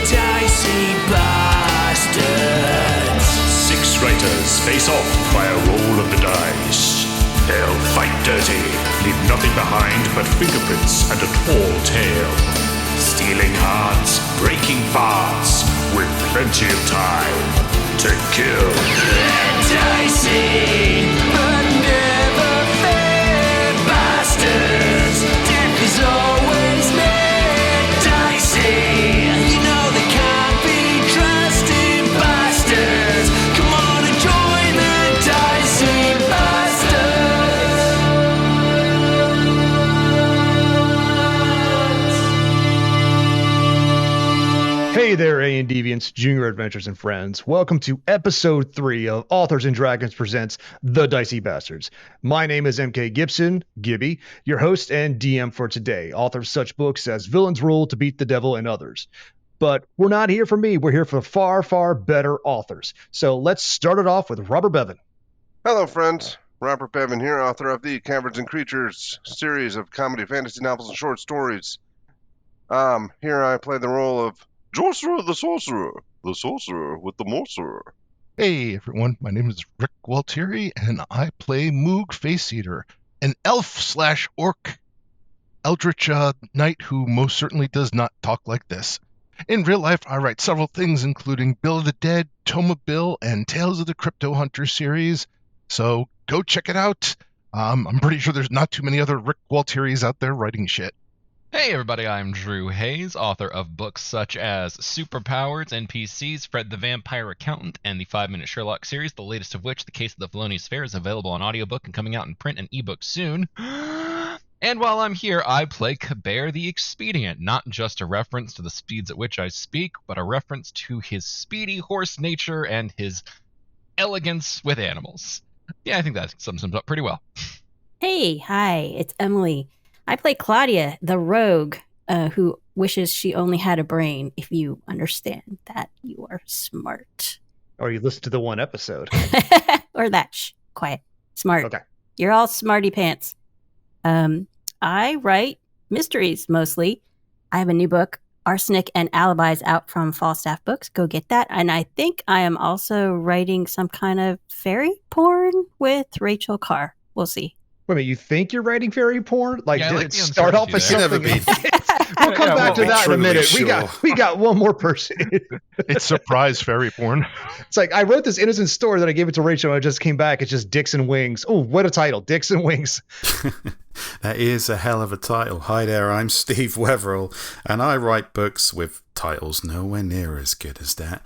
Dicey Bastards. 6 writers face off by a roll of the dice. They'll fight dirty, leave nothing behind but fingerprints and a tall tale. Stealing hearts, breaking farts, with plenty of time to kill. Dicey, but never fair bastards. Death is always near. Dicey, you know they can't be trusted bastards. Come on and join the Dicey Bastards. Hey there, A and Deviants, Junior Adventures and Friends. Welcome to episode 3 of Authors and Dragons presents The Dicey Bastards. My name is MK Gibson, Gibby, your host and DM for today, author of such books as Villain's Rule, To Beat the Devil, and others. But we're not here for me, we're here for far, far better authors. So let's start it off with Robert Bevan. Hello, friends. Robert Bevan here, author of the Caverns and Creatures series of comedy, fantasy novels, and short stories. Here I play the role of Jorcerer the Sorcerer with the Morcerer. Hey everyone, my name is Rick Gualtieri, and I play Moog Face Eater, an elf/orc eldritch knight who most certainly does not talk like this. In real life, I write several things, including Bill of the Dead, Toma Bill, and Tales of the Crypto Hunter series, so go check it out. I'm pretty sure there's not too many other Rick Gualtieris out there writing shit. Hey everybody, I'm Drew Hayes, author of books such as Superpowers, NPCs, Fred the Vampire Accountant, and the 5-Minute Sherlock series, the latest of which, The Case of the Felonious Fair, is available on audiobook and coming out in print and ebook soon. And while I'm here, I play Kabare the Expedient, not just a reference to the speeds at which I speak, but a reference to his speedy horse nature and his elegance with animals. Yeah, I think that sums him up pretty well. Hey, hi, it's Emily. I play Claudia, the rogue, who wishes she only had a brain, if you understand that you are smart. Or you listen to the one episode. Or that. Shh, quiet. Smart. Okay. You're all smarty pants. I write mysteries, mostly. I have a new book, Arsenic and Alibis, out from Falstaff Books. Go get that. And I think I am also writing some kind of fairy porn with Rachel Carr. We'll see. Wait a minute, you think you're writing fairy porn? Like, Yeah, did like it the start off as uncertainty something? there. We'll come back to that in a minute. Sure. We got one more person. It's surprise fairy porn. It's like, I wrote this innocent story that I gave it to Rachel, and I just came back. It's just Dicks and Wings. Oh, what a title, Dicks and Wings. That is a hell of a title. Hi there, I'm Steve Wetherell, and I write books with titles nowhere near as good as that.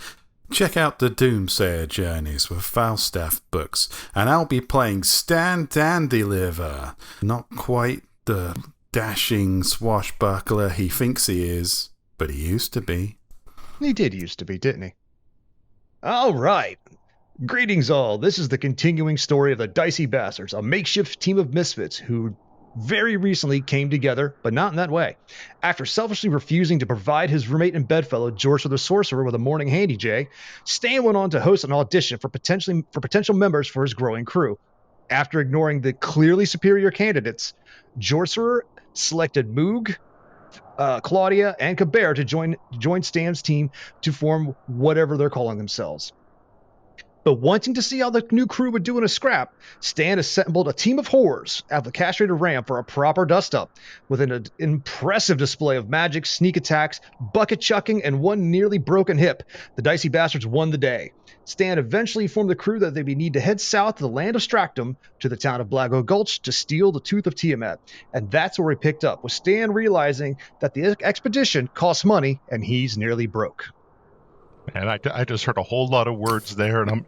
Check out the Doomsayer Journeys with Falstaff Books, and I'll be playing Stan Dandeliver. Not quite the dashing swashbuckler he thinks he is, but he used to be. He did used to be, didn't he? All right. Greetings all. This is the continuing story of the Dicey Bastards, a makeshift team of misfits who very recently came together, but not in that way. After selfishly refusing to provide his roommate and bedfellow, Jorcerer the Sorcerer, with a morning handy J, Stan went on to host an audition for potential members for his growing crew. After ignoring the clearly superior candidates, Jorcerer selected Moog, Claudia, and Kabare to join Stan's team to form whatever they're calling themselves. But wanting to see how the new crew would do in a scrap, Stan assembled a team of whores at the castrated ram for a proper dust-up, with an impressive display of magic, sneak attacks, bucket chucking, and one nearly broken hip. The Dicey Bastards won the day. Stan eventually informed the crew that they would need to head south to the land of Stractum to the town of Blago Gulch to steal the Tooth of Tiamat. And that's where he picked up, with Stan realizing that the expedition costs money and he's nearly broke. And I just heard a whole lot of words there, and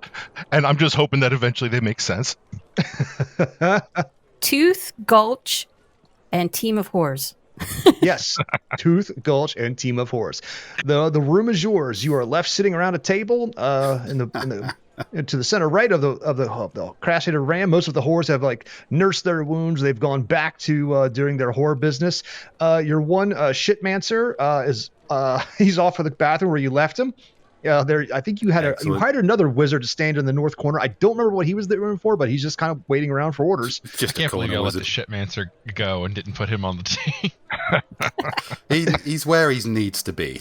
I'm just hoping that eventually they make sense. Tooth, Gulch, and Team of Whores. Yes, Tooth, Gulch, and Team of Whores. The room is yours. You are left sitting around a table to the center right of the castrated ram. Most of the whores have nursed their wounds. They've gone back to doing their whore business. Your one shitmancer is he's off for the bathroom where you left him. I think you hired another wizard to stand in the north corner. I don't remember what he was there for, but he's just kind of waiting around for orders. I can't believe you let the shitmancer go and didn't put him on the team. He's where he needs to be.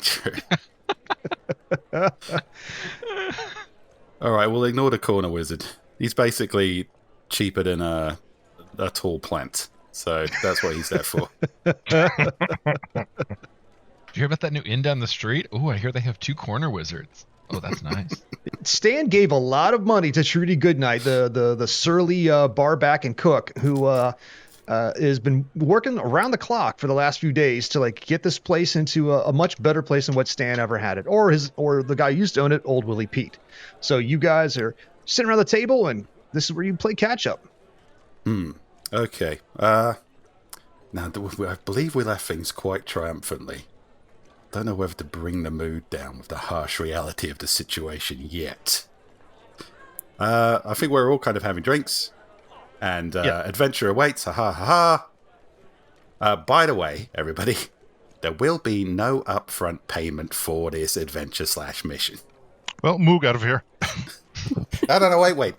All right, we'll ignore the corner wizard. He's basically cheaper than a tall plant. So that's what he's there for. Did you hear about that new inn down the street? Oh, I hear they have 2 corner wizards. Oh, that's nice. Stan gave a lot of money to Trudy Goodnight, the surly bar back and cook, who has been working around the clock for the last few days to like get this place into a much better place than what Stan ever had it, or the guy who used to own it, Old Willie Pete. So you guys are sitting around the table, and this is where you play catch up. Okay. Now, I believe we left things quite triumphantly. Don't know whether to bring the mood down with the harsh reality of the situation yet. I think we're all kind of having drinks, and adventure awaits. Ha ha ha ha. By the way, everybody, there will be no upfront payment for this adventure/mission. Well, Moog out of here. No, wait.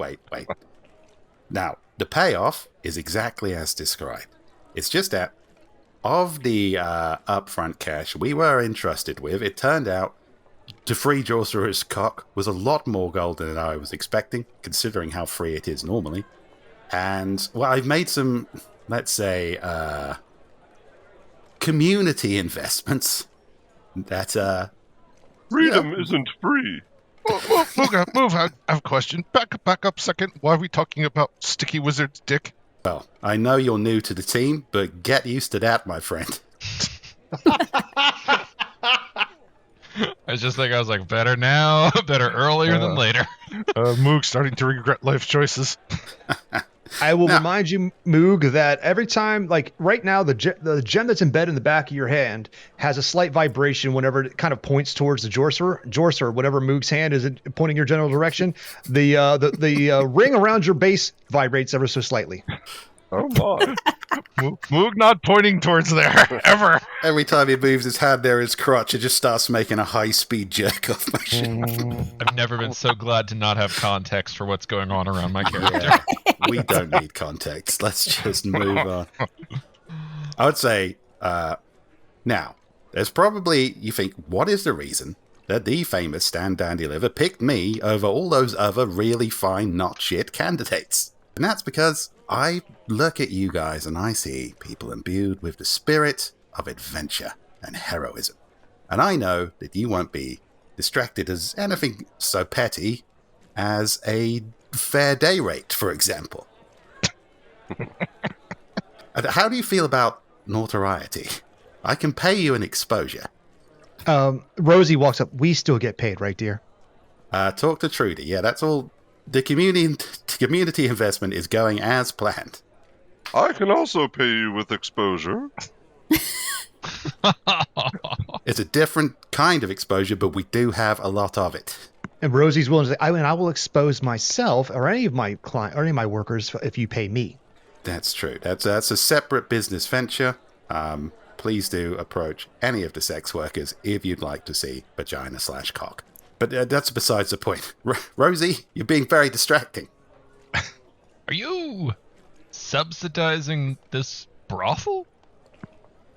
Now, the payoff is exactly as described. It's just that of the upfront cash we were entrusted with, it turned out to free Jorcer's cock was a lot more gold than I was expecting, considering how free it is normally. And, well, I've made some, let's say, community investments that, Freedom isn't free. Move. I have a question. Back up a second. Why are we talking about Sticky Wizard's dick? well, I know you're new to the team, but get used to that, my friend. I was just thinking, I was like, better now, better earlier than later. Moog starting to regret life choices. I will remind you, Moog, that every time, like right now, the gem that's embedded in the back of your hand has a slight vibration whenever it kind of points towards the Jorcer, whatever Moog's hand is pointing your general direction. The ring around your base vibrates ever so slightly. Oh my. Moog not pointing towards there, ever. Every time he moves his hand near his crotch, it just starts making a high-speed jerk-off motion. I've never been so glad to not have context for what's going on around my character. Yeah, we don't need context. Let's just move on. I would say, now, there's probably, you think, what is the reason that the famous Stan Dandy Liver picked me over all those other really fine not shit candidates? And that's because I look at you guys and I see people imbued with the spirit of adventure and heroism. And I know that you won't be distracted as anything so petty as a fair day rate, for example. And how do you feel about notoriety? I can pay you an exposure. Rosie walks up. We still get paid, right, dear? Talk to Trudy. Yeah, that's all. The community investment is going as planned. I can also pay you with exposure. It's a different kind of exposure, but we do have a lot of it. And Rosie's willing to say, I will expose myself or any of my client or any of my workers if you pay me. That's true. That's a separate business venture. Please do approach any of the sex workers if you'd like to see vagina/cock. But that's besides the point. Rosie, you're being very distracting. Are you subsidizing this brothel?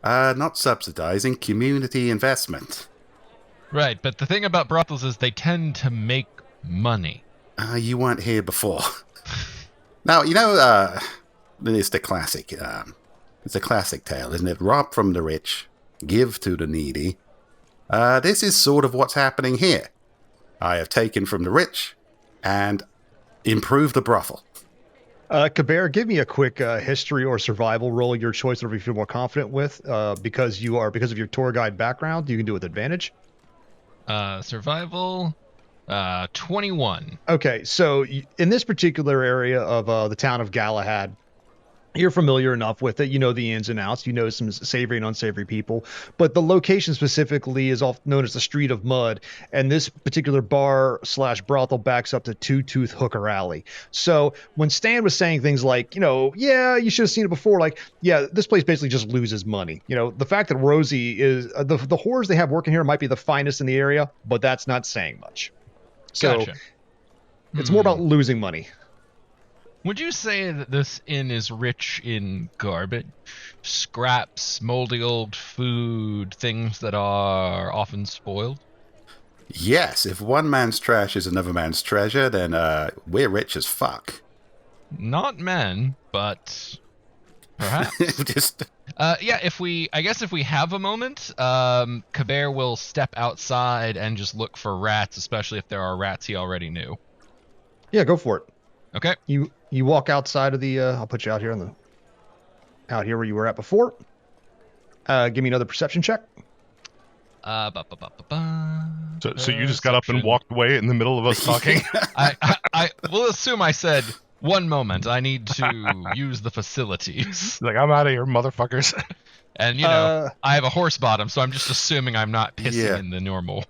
Not subsidizing, community investment. Right, but the thing about brothels is they tend to make money. You weren't here before. Now, you know, it's the classic, it's a classic tale, isn't it? Rob from the rich, give to the needy. This is sort of what's happening here. I have taken from the rich and improved the brothel. Kabir, give me a quick history or survival roll, your choice, whatever you feel more confident with, because of your tour guide background. You can do it with advantage. Survival, 21. Okay, so in this particular area of the town of Galahad, you're familiar enough with it. You know the ins and outs. You know some savory and unsavory people. But the location specifically is often known as the Street of Mud. And this particular bar/brothel backs up to Two Tooth Hooker Alley. So when Stan was saying things like, yeah, you should have seen it before. Like, yeah, this place basically just loses money. The fact that Rosie is the whores they have working here might be the finest in the area, but that's not saying much. So Gotcha. It's more about losing money. Would you say that this inn is rich in garbage? Scraps, moldy old food, things that are often spoiled? Yes, if one man's trash is another man's treasure, then we're rich as fuck. Not men, but perhaps. Just If we have a moment, Kabir will step outside and just look for rats, especially if there are rats he already knew. Yeah, go for it. Okay. You walk outside of the. I'll put you out here where you were at before. Give me another perception check. So you just got up and walked away in the middle of us talking? I will assume I said 1 moment. I need to use the facilities. Like, I'm out of here, motherfuckers. And, I have a horse bottom, so I'm just assuming I'm not pissing in the normal.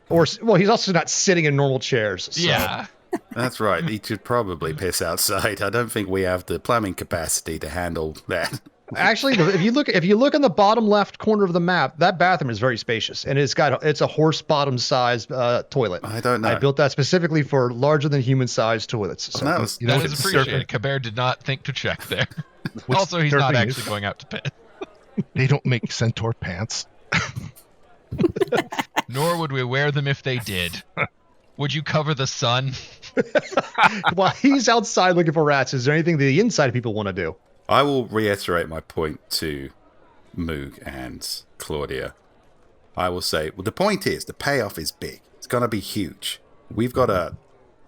Well, he's also not sitting in normal chairs. So. Yeah. That's right. He should probably piss outside. I don't think we have the plumbing capacity to handle that. Actually, if you look in the bottom left corner of the map, that bathroom is very spacious, and it's a horse bottom sized toilet. I don't know. I built that specifically for larger than human sized toilets. So. That was, that is appreciated. Kabir did not think to check there. Also, he's not actually going out to piss. They don't make centaur pants. Nor would we wear them if they did. Would you cover the sun? While he's outside looking for rats, is there anything the inside people want to do? I will reiterate my point to Moog and Claudia. I will say, well, the point is, the payoff is big. It's going to be huge. We've got a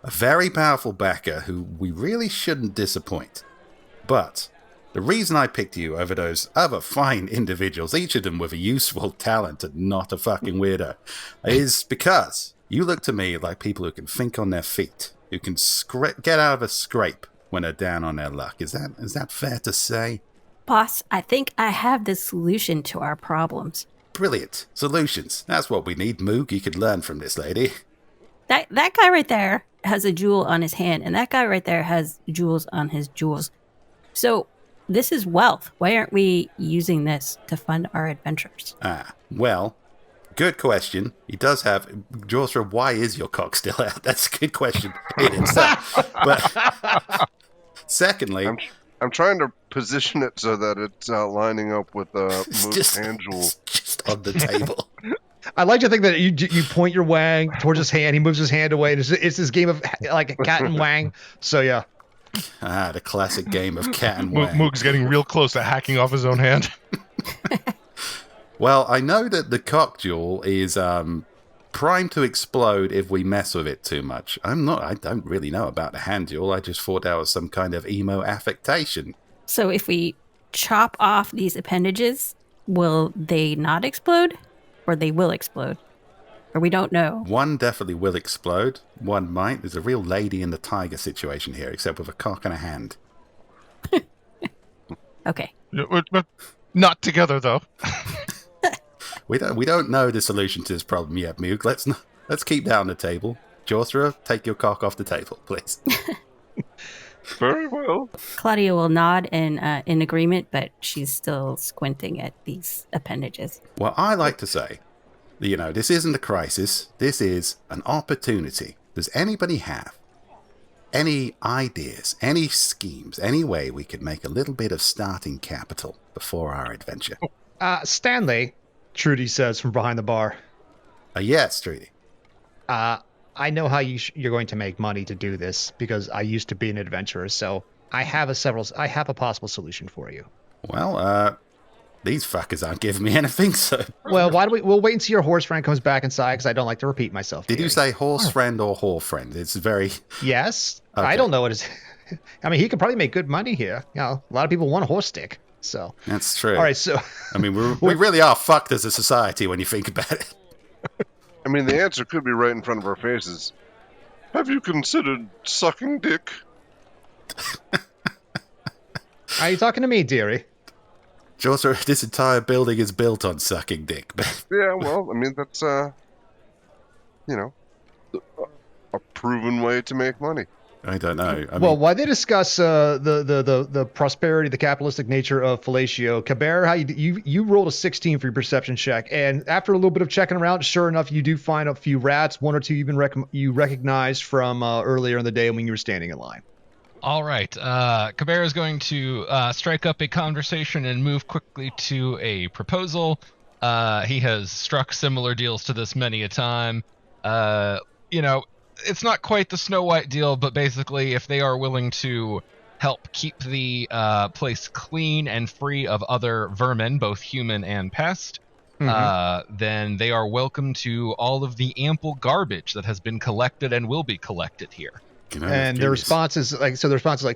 very powerful backer who we really shouldn't disappoint. But the reason I picked you over those other fine individuals, each of them with a useful talent and not a fucking weirdo, is because you look to me like people who can think on their feet, who can get out of a scrape when they're down on their luck. Is that fair to say? Boss, I think I have the solution to our problems. Brilliant. Solutions. That's what we need, Moog. You could learn from this lady. That guy right there has a jewel on his hand, and that guy right there has jewels on his jewels. So this is wealth. Why aren't we using this to fund our adventures? Well, good question. He does have... Joshua, why is your cock still out? That's a good question in itself. But secondly... I'm trying to position it so that it's lining up with Moog's hand jewel. Just on the table. I like to think that you point your wang towards his hand, he moves his hand away, and it's this game of like a cat and wang. So yeah. The classic game of cat and wang. Moog's getting real close to hacking off his own hand. Well, I know that the cock jewel is primed to explode if we mess with it too much. I don't really know about the hand jewel. I just thought that was some kind of emo affectation. So if we chop off these appendages, will they not explode? Or they will explode? Or we don't know. One definitely will explode. One might. There's a real lady in the tiger situation here, except with a cock and a hand. Okay. Not together, though. We don't know the solution to this problem yet, Moog. Let's keep that on the table. Joshua, take your cock off the table, please. Very well. Claudia will nod in agreement, but she's still squinting at these appendages. Well, I like to say, this isn't a crisis. This is an opportunity. Does anybody have any ideas, any schemes, any way we could make a little bit of starting capital before our adventure? Stanley, Trudy says from behind the bar. Yes, Trudy. I know how you're going to make money to do this because I used to be an adventurer, so I have a possible solution for you. Well, these fuckers aren't giving me anything, so... Well, we'll wait until your horse friend comes back inside because I don't like to repeat myself. Did you say horse friend or whore friend? It's very... Yes. Okay. I don't know what it is. I mean, he could probably make good money here. A lot of people want a horse stick, so... That's true. All right, so... I mean, we really are fucked as a society when you think about it. I mean, the answer could be right in front of our faces. Have you considered sucking dick? Are you talking to me, dearie? Joshua, this entire building is built on sucking dick. Yeah, well, I mean, that's, a proven way to make money. I don't know. While they discuss the prosperity, the capitalistic nature of fellatio, Kabir, you rolled a 16 for your perception check, and after a little bit of checking around, sure enough, you do find a few rats, one or two you recognized from earlier in the day when you were standing in line. All right. Kabir is going to strike up a conversation and move quickly to a proposal. He has struck similar deals to this many a time. It's not quite the Snow White deal, but basically, if they are willing to help keep the place clean and free of other vermin, both human and pest, then they are welcome to all of the ample garbage that has been collected and will be collected here. And their response is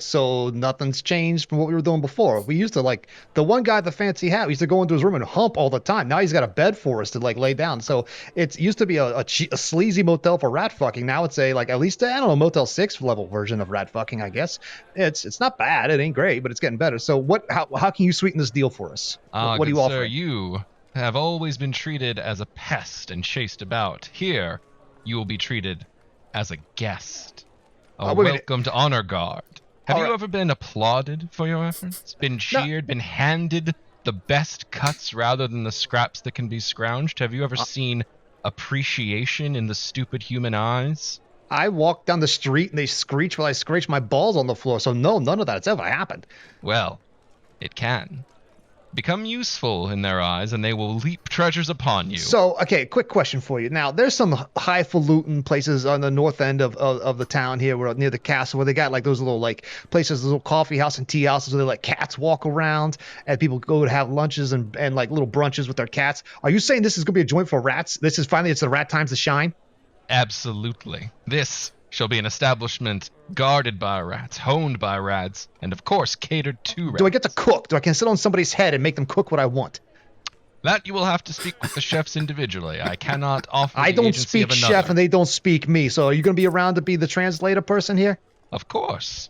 so nothing's changed from what we were doing before. We used to the one guy with the fancy hat. We used to go into his room and hump all the time. Now he's got a bed for us to lay down. So it used to be a sleazy motel for rat fucking. Now it's at least Motel 6 level version of rat fucking. I guess it's not bad. It ain't great, but it's getting better. So how can you sweeten this deal for us? What do you offer? Sir, you have always been treated as a pest and chased about. Here, you will be treated as a guest. Welcome to Honor Guard. Have you ever been applauded for your efforts? Been cheered? Been handed the best cuts rather than the scraps that can be scrounged? Have you ever seen appreciation in the stupid human eyes? I walk down the street and they screech while I scratch my balls on the floor. So no, none of that's ever happened. Well, it can. Become useful in their eyes, and they will leap treasures upon you. So, okay, quick question for you. Now, there's some highfalutin places on the north end of the town here, near the castle, where they got those little places, little coffee house and tea houses where they let cats walk around, and people go to have lunches and little brunches with their cats. Are you saying this is going to be a joint for rats? This is finally it's the rat times to shine? Absolutely. This shall be an establishment guarded by rats, honed by rats, and of course catered to rats. Do I get to cook? Do I can sit on somebody's head and make them cook what I want? That you will have to speak with the chefs individually. I cannot offer I don't speak chef and they don't speak me, so are you going to be around to be the translator person here? Of course.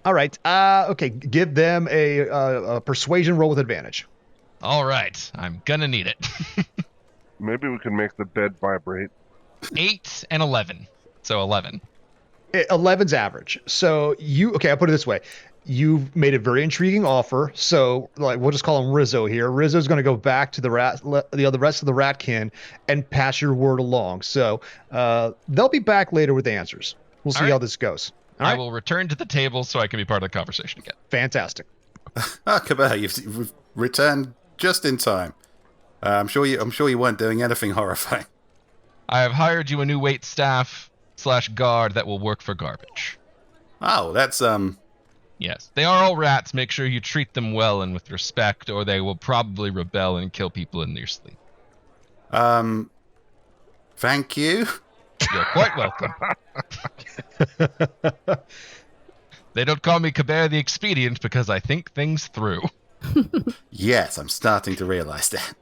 All right. Okay, give them a persuasion roll with advantage. All right. I'm going to need it. Maybe we can make the bed vibrate. 8 and 11. So 11. 11's average. So I'll put it this way. You've made a very intriguing offer. So we'll just call him Rizzo here. Rizzo's going to go back to the rest of the ratkin and pass your word along. So they'll be back later with answers. We'll see how this goes. All right? I will return to the table so I can be part of the conversation again. Fantastic. Kabir, you've returned just in time. I'm sure you weren't doing anything horrifying. I have hired you a new wait staff / guard that will work for garbage. Oh, that's Yes, they are all rats. Make sure you treat them well and with respect, or they will probably rebel and kill people in their sleep. Thank you. You're quite welcome. They don't call me Kabir the Expedient because I think things through. Yes, I'm starting to realize that.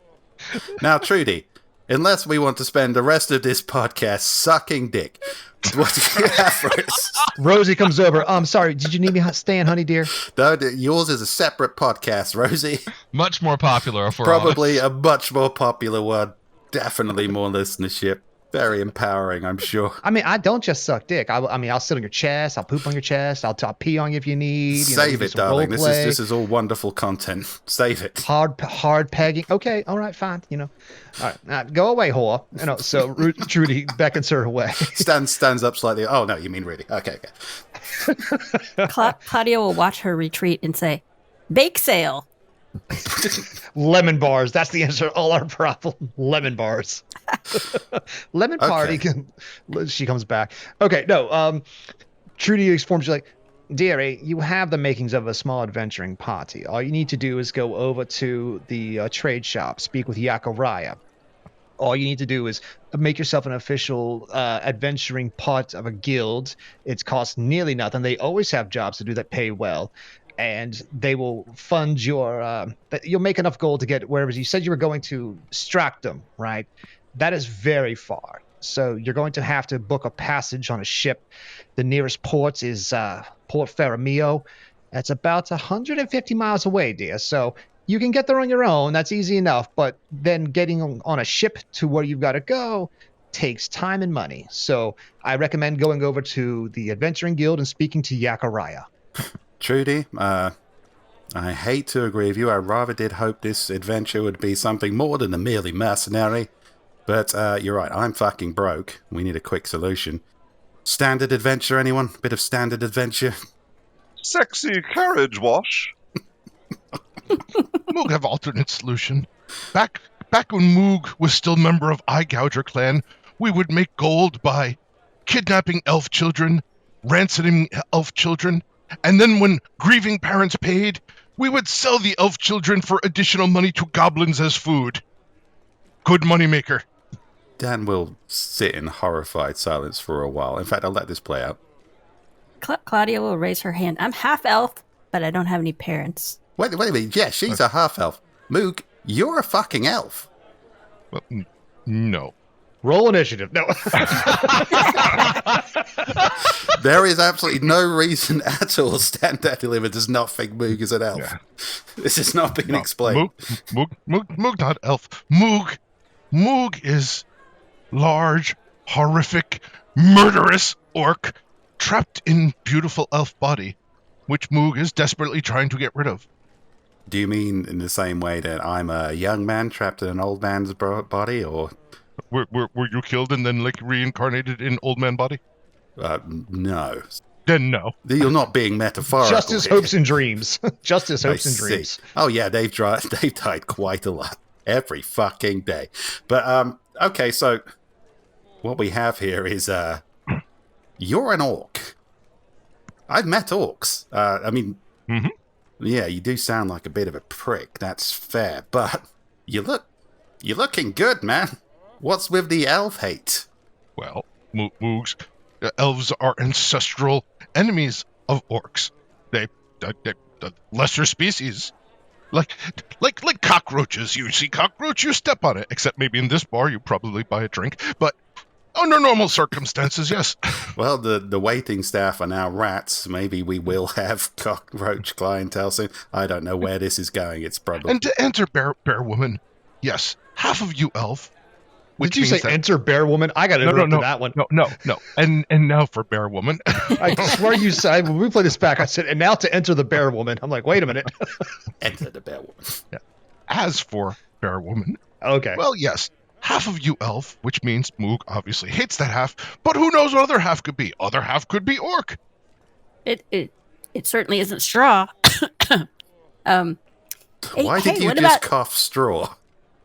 Now, Trudy, unless we want to spend the rest of this podcast sucking dick, what do you have for us? Rosie comes over. I'm sorry. Did you need me staying, honey dear? No, yours is a separate podcast, Rosie. Much more popular, if we're Probably honest. a much more popular one. Definitely more listenership. Very empowering, I'm sure. I mean, I don't just suck dick. I'll sit on your chest. I'll poop on your chest. I'll pee on you if you need. Save it, darling. This is all wonderful content. Save it. Hard pegging. Okay, all right, fine. All right, now, go away, whore. So Trudy beckons her away. Stands up slightly. Oh no, you mean Rudy? Okay. Claudia will watch her retreat and say, "Bake sale." Lemon bars. That's the answer to all our problem. Lemon bars. Lemon party. Okay. She comes back. Okay, no. Trudy informs you dearie, you have the makings of a small adventuring party. All you need to do is go over to the trade shop, speak with Yakaraya. All you need to do is make yourself an official adventuring part of a guild. It costs nearly nothing. They always have jobs to do that pay well. And they will fund you'll make enough gold to get wherever you said you were going to Stractum, right? That is very far. So you're going to have to book a passage on a ship. The nearest port is Port Faramio. That's about 150 miles away, dear. So you can get there on your own. That's easy enough. But then getting on a ship to where you've got to go takes time and money. So I recommend going over to the Adventuring Guild and speaking to Yakaraya. Trudy, I hate to agree with you. I rather did hope this adventure would be something more than a merely mercenary. But you're right, I'm fucking broke. We need a quick solution. Standard adventure, anyone? Bit of standard adventure? Sexy carriage wash. Moog have alternate solution. Back when Moog was still member of Eye Gouger clan, we would make gold by kidnapping elf children, ransoming elf children, and then when grieving parents paid, we would sell the elf children for additional money to goblins as food. Good moneymaker. Dan will sit in horrified silence for a while. In fact, I'll let this play out. Claudia will raise her hand. I'm half elf, but I don't have any parents. Wait a minute. Yeah, she's a half-elf. Moog, you're a fucking elf. Well, no. Roll initiative. No. There is absolutely no reason at all Standard Deliver does not think Moog is an elf. Yeah. This has not been explained. Moog, not elf. Moog is large, horrific, murderous orc trapped in beautiful elf body, which Moog is desperately trying to get rid of. Do you mean in the same way that I'm a young man trapped in an old man's body, or... Were you killed and then reincarnated in old man body? No. Then no. You're not being metaphorical. Justice, here. hopes, and dreams. Justice, I hopes, and see. dreams. Oh yeah, they've died quite a lot. Every fucking day. But, okay, so what we have here is, you're an orc. I've met orcs. Yeah, you do sound like a bit of a prick, that's fair, but you're looking good, man. What's with the elf hate? Well, Moogs, elves are ancestral enemies of orcs. They lesser species. Like cockroaches. You see cockroach, you step on it. Except maybe in this bar, you probably buy a drink. But under normal circumstances, yes. Well, the waiting staff are now rats. Maybe we will have cockroach clientele soon. I don't know where this is going. It's probably... And to enter bear woman, yes, half of you elf. Did you say enter bear woman? I got to interrupt to that one. No. And now for bear woman. I swear you said, when we play this back, I said, and now to enter the bear woman. I'm like, wait a minute. Enter the bear woman. Yeah. As for bear woman, okay. Well, yes, half of you elf, which means Moog obviously hates that half, but who knows what other half could be? Other half could be orc. It certainly isn't straw. Why did you just cough straw?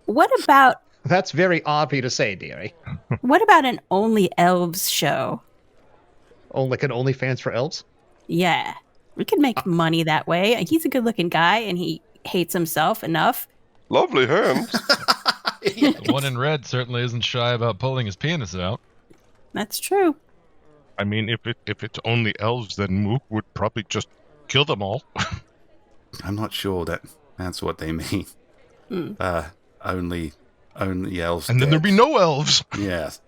What about... That's very odd for you to say, dearie. What about an Only Elves show? Oh, like an OnlyFans for elves? Yeah. We could make money that way. He's a good-looking guy, and he hates himself enough. Lovely hands. The one in red certainly isn't shy about pulling his penis out. That's true. I mean, if it's only elves, then Moog would probably just kill them all. I'm not sure that's what they mean. Only elves. And then there'd be no elves. Yes.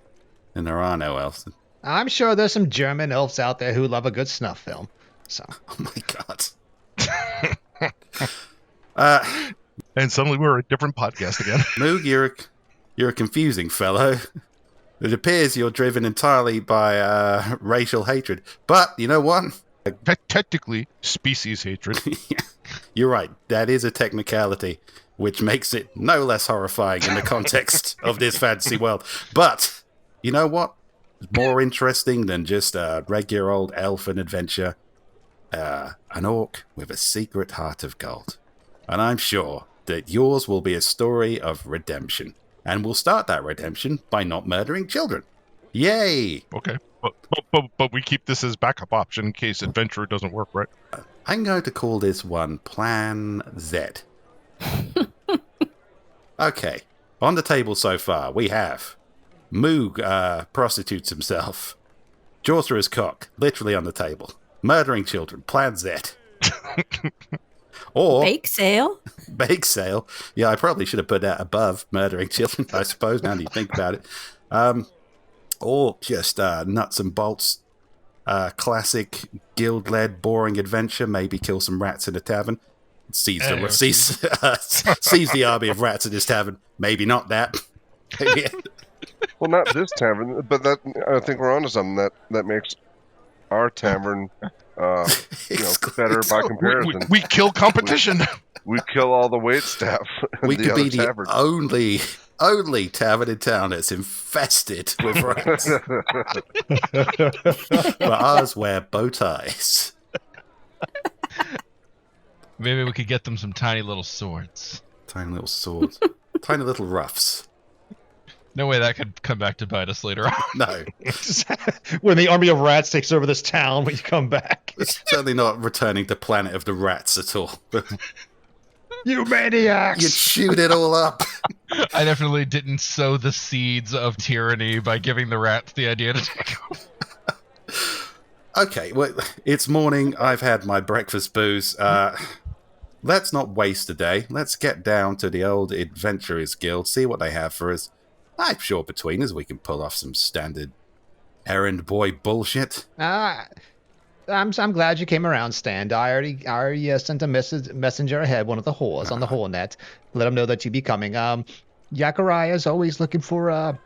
And there are no elves. I'm sure there's some German elves out there who love a good snuff film. So. Oh my god. And suddenly we're a different podcast again. Moog, you're a confusing fellow. It appears you're driven entirely by racial hatred. But you know what? Technically, species hatred. You're right. That is a technicality, which makes it no less horrifying in the context of this fantasy world. But you know what? More interesting than just a regular old elfin adventure. An orc with a secret heart of gold. And I'm sure that yours will be a story of redemption. And we'll start that redemption by not murdering children. Yay! Okay, but we keep this as backup option in case adventure doesn't work, right? I'm going to call this one Plan Z. Okay, on the table so far, we have Moog prostitutes himself. Jawster's cock, literally on the table. Murdering children, Plan Z. Or Bake sale? Bake sale. Yeah, I probably should have put that above murdering children, I suppose, now that you think about it. Or just nuts and bolts, classic guild-led boring adventure, maybe kill some rats in a tavern. Seize the army of rats in this tavern. Maybe not that. Well, not this tavern, but that I think we're onto something that makes our tavern better by comparison. We kill competition. We kill all the wait staff. We could be the taverns. only tavern in town that's infested with rats. But ours wear bow ties. Maybe we could get them some tiny little swords. Tiny little swords. Tiny little ruffs. No way that could come back to bite us later on. No, When the army of rats takes over this town, when you come back. it's certainly not returning to Planet of the Rats at all. You maniacs! You'd shoot it all up. I definitely didn't sow the seeds of tyranny by giving the rats the idea to take over. Okay, well, it's morning. I've had my breakfast booze. Let's not waste a day. Let's get down to the old Adventurers Guild, see what they have for us. I'm sure between us we can pull off some standard errand boy bullshit. I'm glad you came around, Stan. I already sent a messenger ahead, one of the whores on the whore net. Let them know that you be coming. Yakaraya is always looking for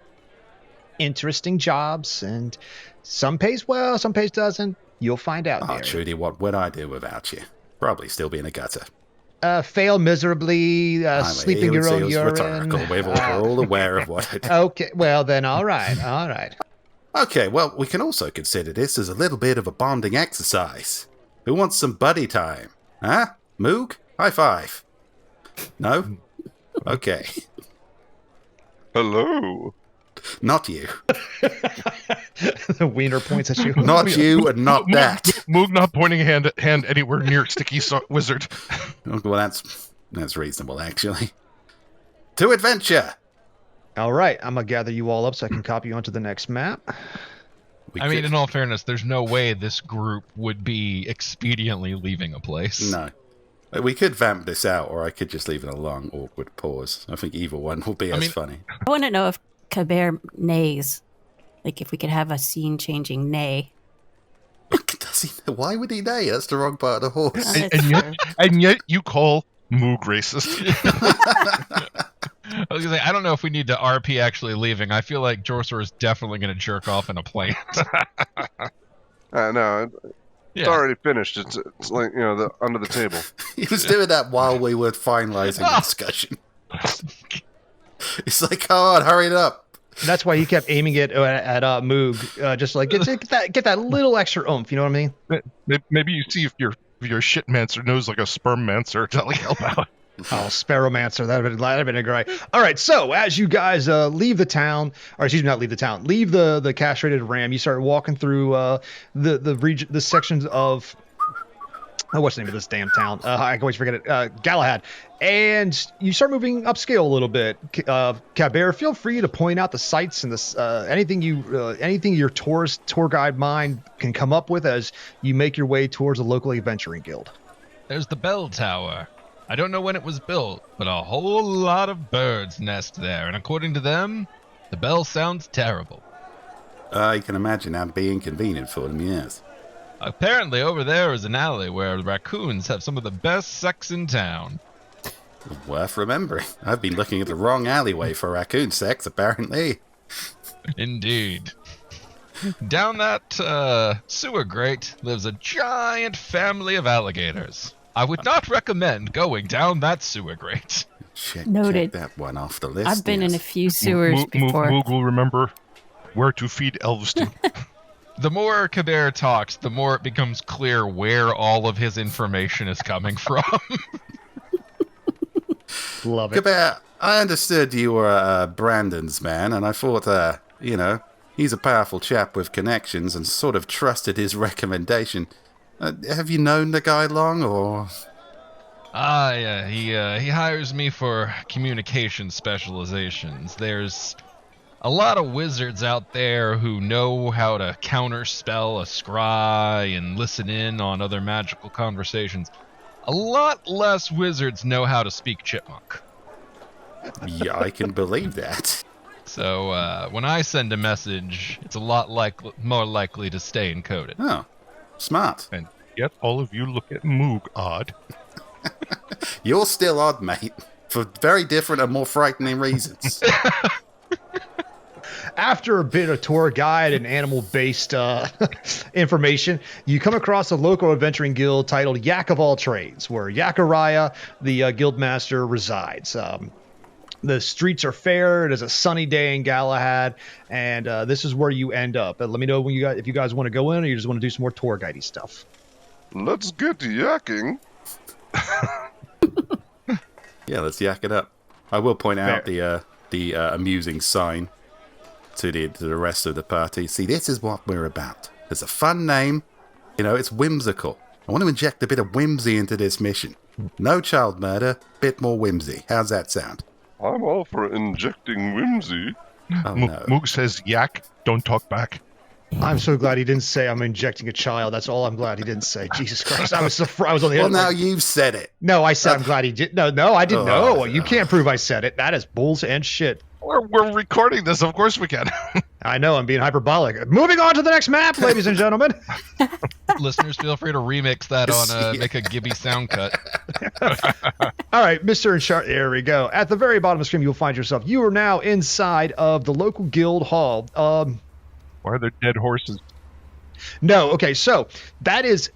interesting jobs, and some pays well, some pays doesn't. You'll find out. Oh, Trudy, what would I do without you? Probably still be in a gutter. Fail miserably, sleeping your own urine. Rhetorical. We're all aware of what I do. Okay, well then, all right. Okay, well, we can also consider this as a little bit of a bonding exercise. Who wants some buddy time? Huh? Moog? High five. No? Okay. Hello. Not you. The wiener points at you. Not you and not that. Moog not pointing a hand anywhere near Sticky Wizard. Well, that's reasonable, actually. To adventure! All right, I'm gonna gather you all up so I can copy you onto the next map. I mean, in all fairness, there's no way this group would be expediently leaving a place. No. We could vamp this out, or I could just leave it a long, awkward pause. I think either one will be as funny. I want to know if Kabir neighs. Like, if we could have a scene-changing neigh. Does he? Why would he neigh? That's the wrong part of the horse. And yet you call Moog racist. I was gonna say, I don't know if we need to RP actually leaving. I feel like Jorsor is definitely going to jerk off in a plane. No, it's already finished. It's like, under the table. He was doing that while we were finalizing the discussion. He's like, come on, hurry it up. That's why he kept aiming it at Moog, just like get that little extra oomph. You know what I mean? Maybe you see if your shitmancer knows like a spermmancer to like help out. Oh, Sparrowmancer, that'd have been a great. All right, so as you guys leave the town, or excuse me, not leave the town, leave the castrated ram, you start walking through the region, the sections of what's the name of this damn town? I always forget it. Galahad, and you start moving upscale a little bit. Kabir, feel free to point out the sights and anything your tour guide mind can come up with as you make your way towards the local adventuring guild. There's the bell tower. I don't know when it was built, but a whole lot of birds nest there, and according to them, the bell sounds terrible. You can imagine that'd be inconvenient for them, yes. Apparently over there is an alley where raccoons have some of the best sex in town. Worth remembering. I've been looking at the wrong alleyway for raccoon sex, apparently. Indeed. Down that sewer grate lives a giant family of alligators. I would not recommend going down that sewer grate. Noted. Check that one off the list. I've been in a few sewers before. Moog will remember where to feed elves to. The more Kabir talks, the more it becomes clear where all of his information is coming from. Love it. Kabir, I understood you were Brandon's man, and I thought, he's a powerful chap with connections and sort of trusted his recommendation. Have you known the guy long, or...? Yeah, he hires me for communication specializations. There's a lot of wizards out there who know how to counterspell a scry and listen in on other magical conversations. A lot less wizards know how to speak chipmunk. Yeah, I can believe that. So, when I send a message, it's a lot more likely to stay encoded. Oh, smart. And yet all of you look at Moog odd. You're still odd, mate, for very different and more frightening reasons. After a bit of tour guide and animal-based information, you come across a local adventuring guild titled Yak of All Trades, where Yakaraya, the guildmaster, resides. The streets are fair. It is a sunny day in Galahad, and this is where you end up. Let me know when if you guys want to go in, or you just want to do some more tour guidey stuff. Let's get to yakking. Yeah, let's yak it up. I will point out the amusing sign to the rest of the party. See, this is what we're about. It's a fun name. You know, it's whimsical. I want to inject a bit of whimsy into this mission. No child murder, bit more whimsy. How's that sound? I'm all for injecting whimsy. Oh, no. Moog says, yak, don't talk back. I'm so glad he didn't say I'm injecting a child. That's all I'm glad he didn't say. Jesus Christ. I was on the Well, end. now you've said it. No, I said I'm glad he did. No, I didn't Oh, know. You can't prove I said it. That is bulls and shit. We're recording this. Of course we can. I know, I'm being hyperbolic. Moving on to the next map, ladies and gentlemen. Listeners, feel free to remix that on make a Gibby sound cut. All right, Mr. and Char. There we go. At the very bottom of the screen, you'll find yourself. You are now inside of the local guild hall. Why are there dead horses? No, okay, so that is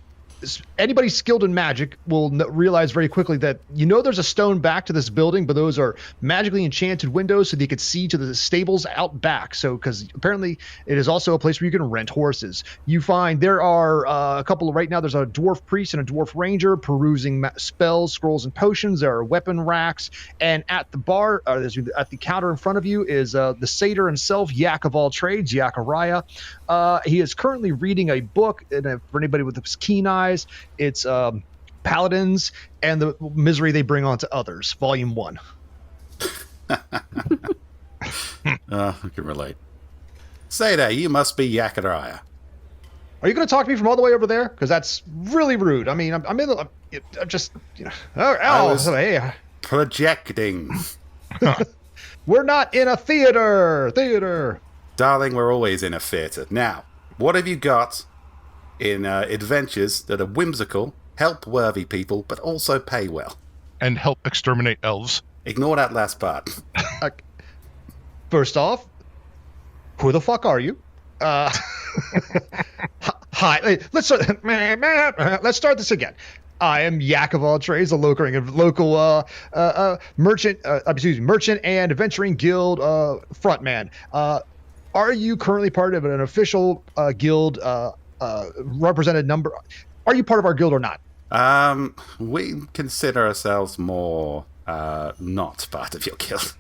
anybody skilled in magic will realize very quickly that there's a stone back to this building, but those are magically enchanted windows so that you can see to the stables out back. So because apparently it is also a place where you can rent horses. You find there are a couple of, right now there's a dwarf priest and a dwarf ranger perusing spells, scrolls, and potions. There are weapon racks, and at the bar, at the counter in front of you is the satyr himself, Yak of all trades, Yakariah. He is currently reading a book, and for anybody with keen eyes, it's Paladins and the Misery They Bring Onto Others, Volume 1. I can relate. Say there, you must be Yakariah. Are you going to talk to me from all the way over there? Because that's really rude. I mean, I'm in the... I'm just... Hey. Projecting. We're not in a theater. Darling, we're always in a theatre. Now, what have you got in adventures that are whimsical, help worthy people, but also pay well? And help exterminate elves. Ignore that last part. First off, who the fuck are you? Hi. Let's start this again. I am Yak of all trades, a local merchant and adventuring guild frontman. Are you currently part of an official guild represented number? Are you part of our guild or not? We consider ourselves more not part of your guild.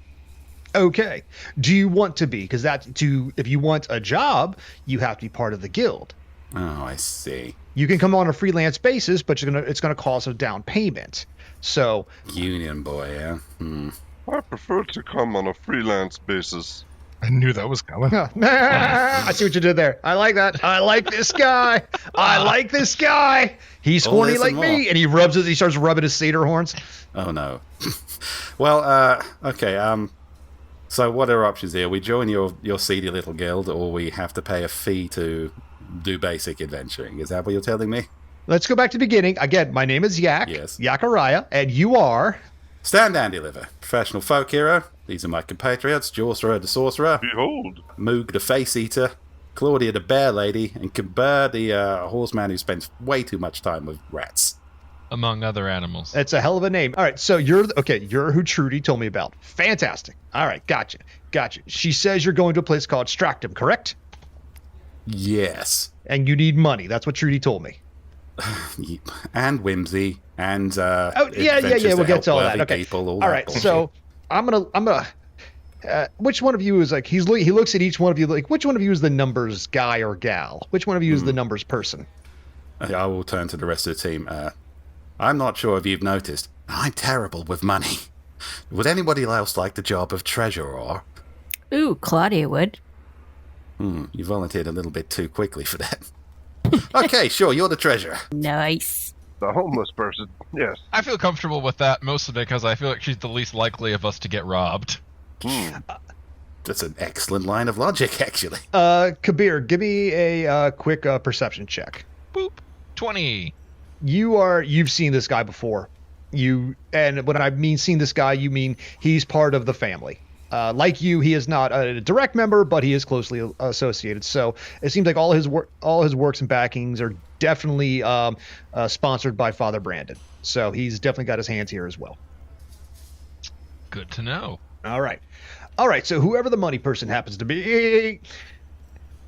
Okay. Do you want to be? Because if you want a job, you have to be part of the guild. Oh, I see. You can come on a freelance basis, but it's gonna cost a down payment. So Union boy, yeah. I prefer to come on a freelance basis. I knew that was coming. I see what you did there. I like that. I like this guy. He's horny like me, and he starts rubbing his satyr horns. Oh no. Well, okay. So what are our options here? We join your seedy little guild, or we have to pay a fee to do basic adventuring. Is that what you're telling me? Let's go back to the beginning. Again, my name is Yak. Yes. Yakariah, and you are... Stand and deliver. Professional folk hero. These are my compatriots. Jorcerer the sorcerer. Behold. Moog the face eater. Claudia the bear lady. And Kimber the horseman who spends way too much time with rats. Among other animals. That's a hell of a name. All right, so you're who Trudy told me about. Fantastic. All right, gotcha. She says you're going to a place called Stractum, correct? Yes. And you need money. That's what Trudy told me. And whimsy and yeah, we'll get to all that. Okay. People, all right, bullshit. so I'm gonna which one of you is like he looks at each one of you like which one of you is the numbers guy or gal? Which one of you is the numbers person? I will turn to the rest of the team. I'm not sure if you've noticed, I'm terrible with money. Would anybody else like the job of treasurer? Ooh, Claudia would. You volunteered a little bit too quickly for that. Okay, sure, you're the treasurer. Nice. The homeless person, yes. I feel comfortable with that mostly because I feel like she's the least likely of us to get robbed. That's an excellent line of logic, actually. Kabir, give me a quick perception check. Boop. 20. You've seen this guy before. And when I mean seen this guy, you mean he's part of the family. Like you, he is not a direct member, but he is closely associated. So it seems like all his works and backings are definitely sponsored by Father Brandon. So he's definitely got his hands here as well. Good to know. All right. So whoever the money person happens to be,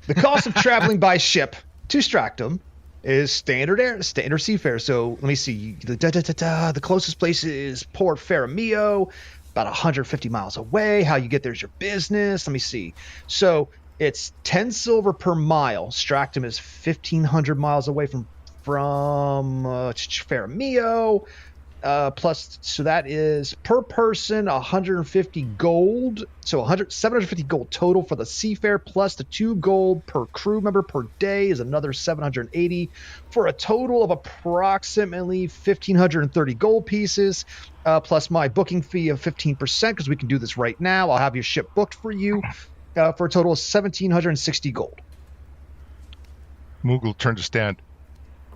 the cost of traveling by ship to Stractum is standard seafare. So let me see. The closest place is Port Faramio, about 150 miles away. How you get there is your business. Let me see. So It's 10 silver per mile. Stractum is 1,500 miles away from Faramio. Plus, so that is per person 150 gold. So 750 gold total for the seafare, plus the 2 gold per crew member per day is another 780, for a total of approximately 1,530 gold pieces. Plus my booking fee of 15%, because we can do this right now. I'll have your ship booked for you for a total of 1,760 gold. Moog will turn to Stan.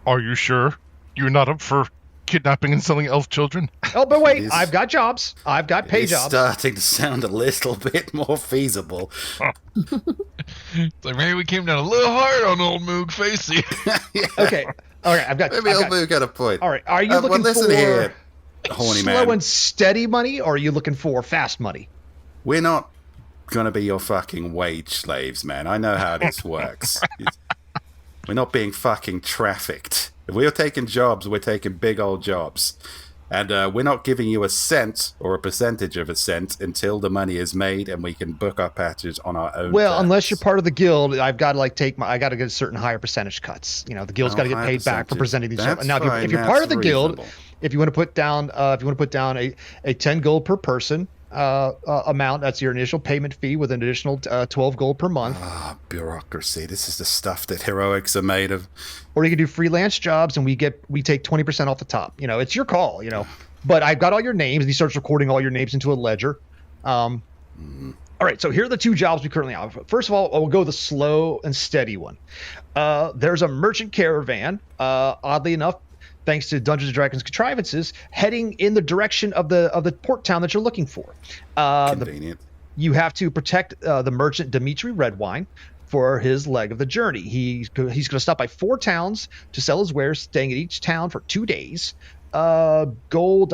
Are you sure you're not up for kidnapping and selling elf children? Oh, but wait, I've got jobs. I've got pay jobs. Starting to sound a little bit more feasible. It's like maybe we came down a little hard on old Moog Facey. Yeah. Okay. All right. Maybe old Moog got a point. All right. Are you looking listen for here, horny slow man. and steady money, or are you looking for fast money? We're not going to be your fucking wage slaves, man. I know how this works. We're not being fucking trafficked. If we're taking jobs, we're taking big old jobs. And we're not giving you a cent or a percentage of a cent until the money is made and we can book our patches on our own. Well, terms. unless you're part of the guild, I've got to I got to get certain higher percentage cuts. You know, the guild's got to get paid back for presenting these jobs. Now, if you're part of the guild, if you want to put down a 10 gold per person amount, that's your initial payment fee with an additional 12 gold per month. Bureaucracy. This is the stuff that heroics are made of. Or you can do freelance jobs, and we take 20% off the top. You know, it's your call. You know, but I've got all your names, and he starts recording all your names into a ledger. All right, so here are the 2 jobs we currently have. First of all, we'll go the slow and steady one. There's a merchant caravan. Oddly enough, thanks to Dungeons and Dragons contrivances, heading in the direction of the port town that you're looking for. Convenient. You have to protect the merchant Dimitri Redwine for his leg of the journey. He's going to stop by 4 towns to sell his wares, staying at each town for 2 days. Gold,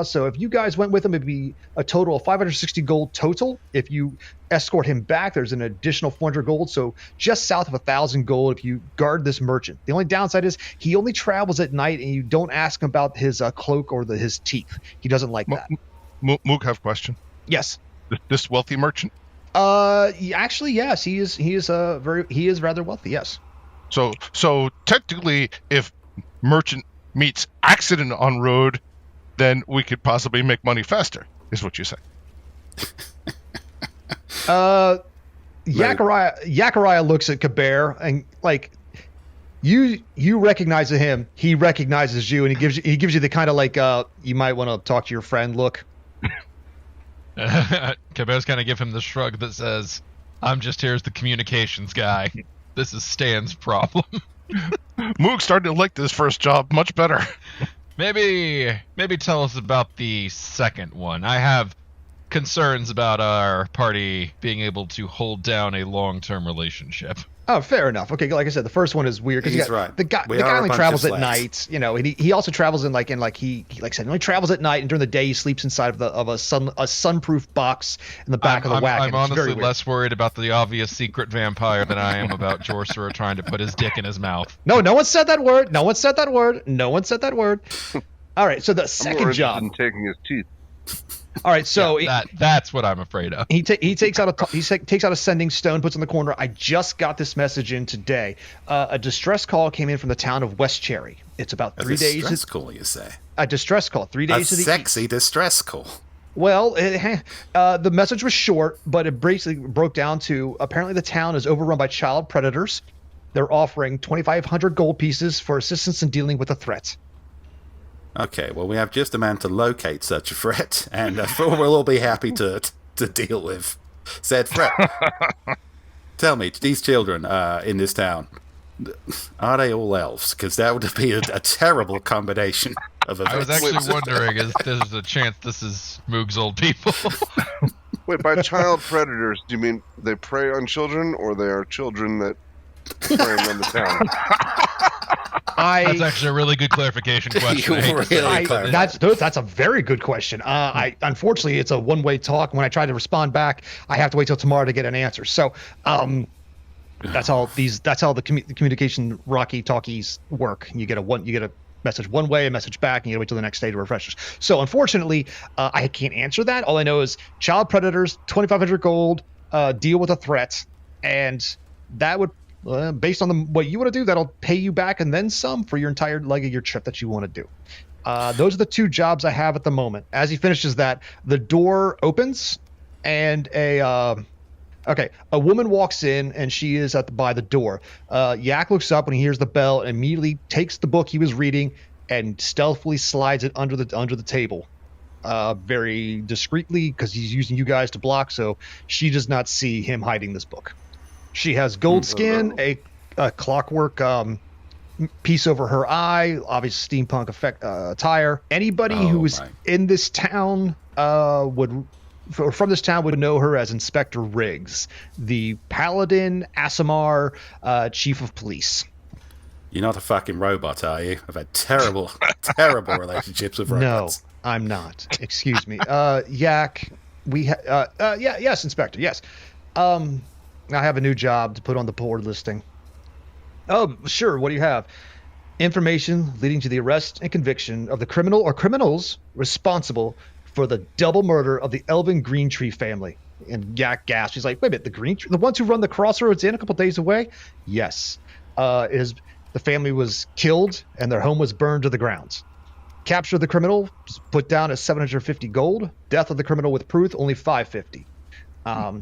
So if you guys went with him, it'd be a total of 560 gold total. If you escort him back, there's an additional 400 gold. So just south of 1,000 gold if you guard this merchant. The only downside is he only travels at night, and you don't ask him about his cloak or his teeth. He doesn't like that. Moog, have a question. Yes. This wealthy merchant? Actually, yes. He is rather wealthy. Yes. So technically, if merchant meets accident on road, then we could possibly make money faster, is what you say. Yakarai looks at Kabir and like you recognize him, he recognizes you, and he gives you the kind of like you might want to talk to your friend look. Kabir's kind of give him the shrug that says, "I'm just here as the communications guy. This is Stan's problem." Moog's starting to like this first job much better. Maybe tell us about the second one. I have concerns about our party being able to hold down a long-term relationship. Oh, fair enough. Okay, like I said, the first one is weird because He's right. The guy only travels at night, you know, and he also travels he like I said, he only travels at night, and during the day he sleeps inside of a sunproof box in the back of the wagon. I'm honestly less worried about the obvious secret vampire than I am about Jorcerer trying to put his dick in his mouth. No one said that word. No one said that word. All right, so the second job. In taking his teeth. All right, so that's what I'm afraid of. He takes out a sending stone, puts it in the corner. I just got this message in today. A distress call came in from the town of West Cherry. It's about 3 days. A distress call, you say? A distress call, 3 days to the sexy distress call. Well, the message was short, but it basically broke down to apparently the town is overrun by child predators. They're offering 2,500 gold pieces for assistance in dealing with the threat. Okay, well, we have just a man to locate such a threat, and we'll all be happy to deal with said threat. Tell me, these children in this town, are they all elves? Because that would be a terrible combination of events. I was actually wondering, is there's a chance this is Moog's old people? Wait, by child predators, do you mean they prey on children, or they are children that prey on the town? That's actually a really good clarification question. That's a very good question. Unfortunately, it's a one-way talk. When I try to respond back, I have to wait till tomorrow to get an answer. So, that's how the communication Rocky talkies work. You get a message one way, a message back, and you gotta wait till the next day to refresh. So, unfortunately, I can't answer that. All I know is child predators, 2,500 gold, deal with a threat. and that would, based on what you want to do, that'll pay you back and then some for your entire leg of your trip that you want to do. Those are the 2 jobs I have at the moment. As he finishes that, the door opens, and a woman walks in, and she is by the door. Yak looks up when he hears the bell and immediately takes the book he was reading and stealthily slides it under the table, very discreetly, because he's using you guys to block, so she does not see him hiding this book. She has gold skin, a clockwork piece over her eye, obvious steampunk effect attire. Anybody who's in this town from this town would know her as Inspector Riggs, the Paladin Asimar Chief of Police. You're not a fucking robot, are you? I've had terrible, terrible relationships with robots. No, I'm not. Excuse me. Yak, yes, Inspector, yes. I have a new job to put on the board listing. Oh, sure. What do you have? Information leading to the arrest and conviction of the criminal or criminals responsible for the double murder of the Elven Greentree family. And Yak gasped. He's like, wait a minute, the ones who run the Crossroads Inn a couple days away? Yes. The family was killed and their home was burned to the ground. Capture of the criminal, put down as 750 gold. Death of the criminal with proof, only 550. Why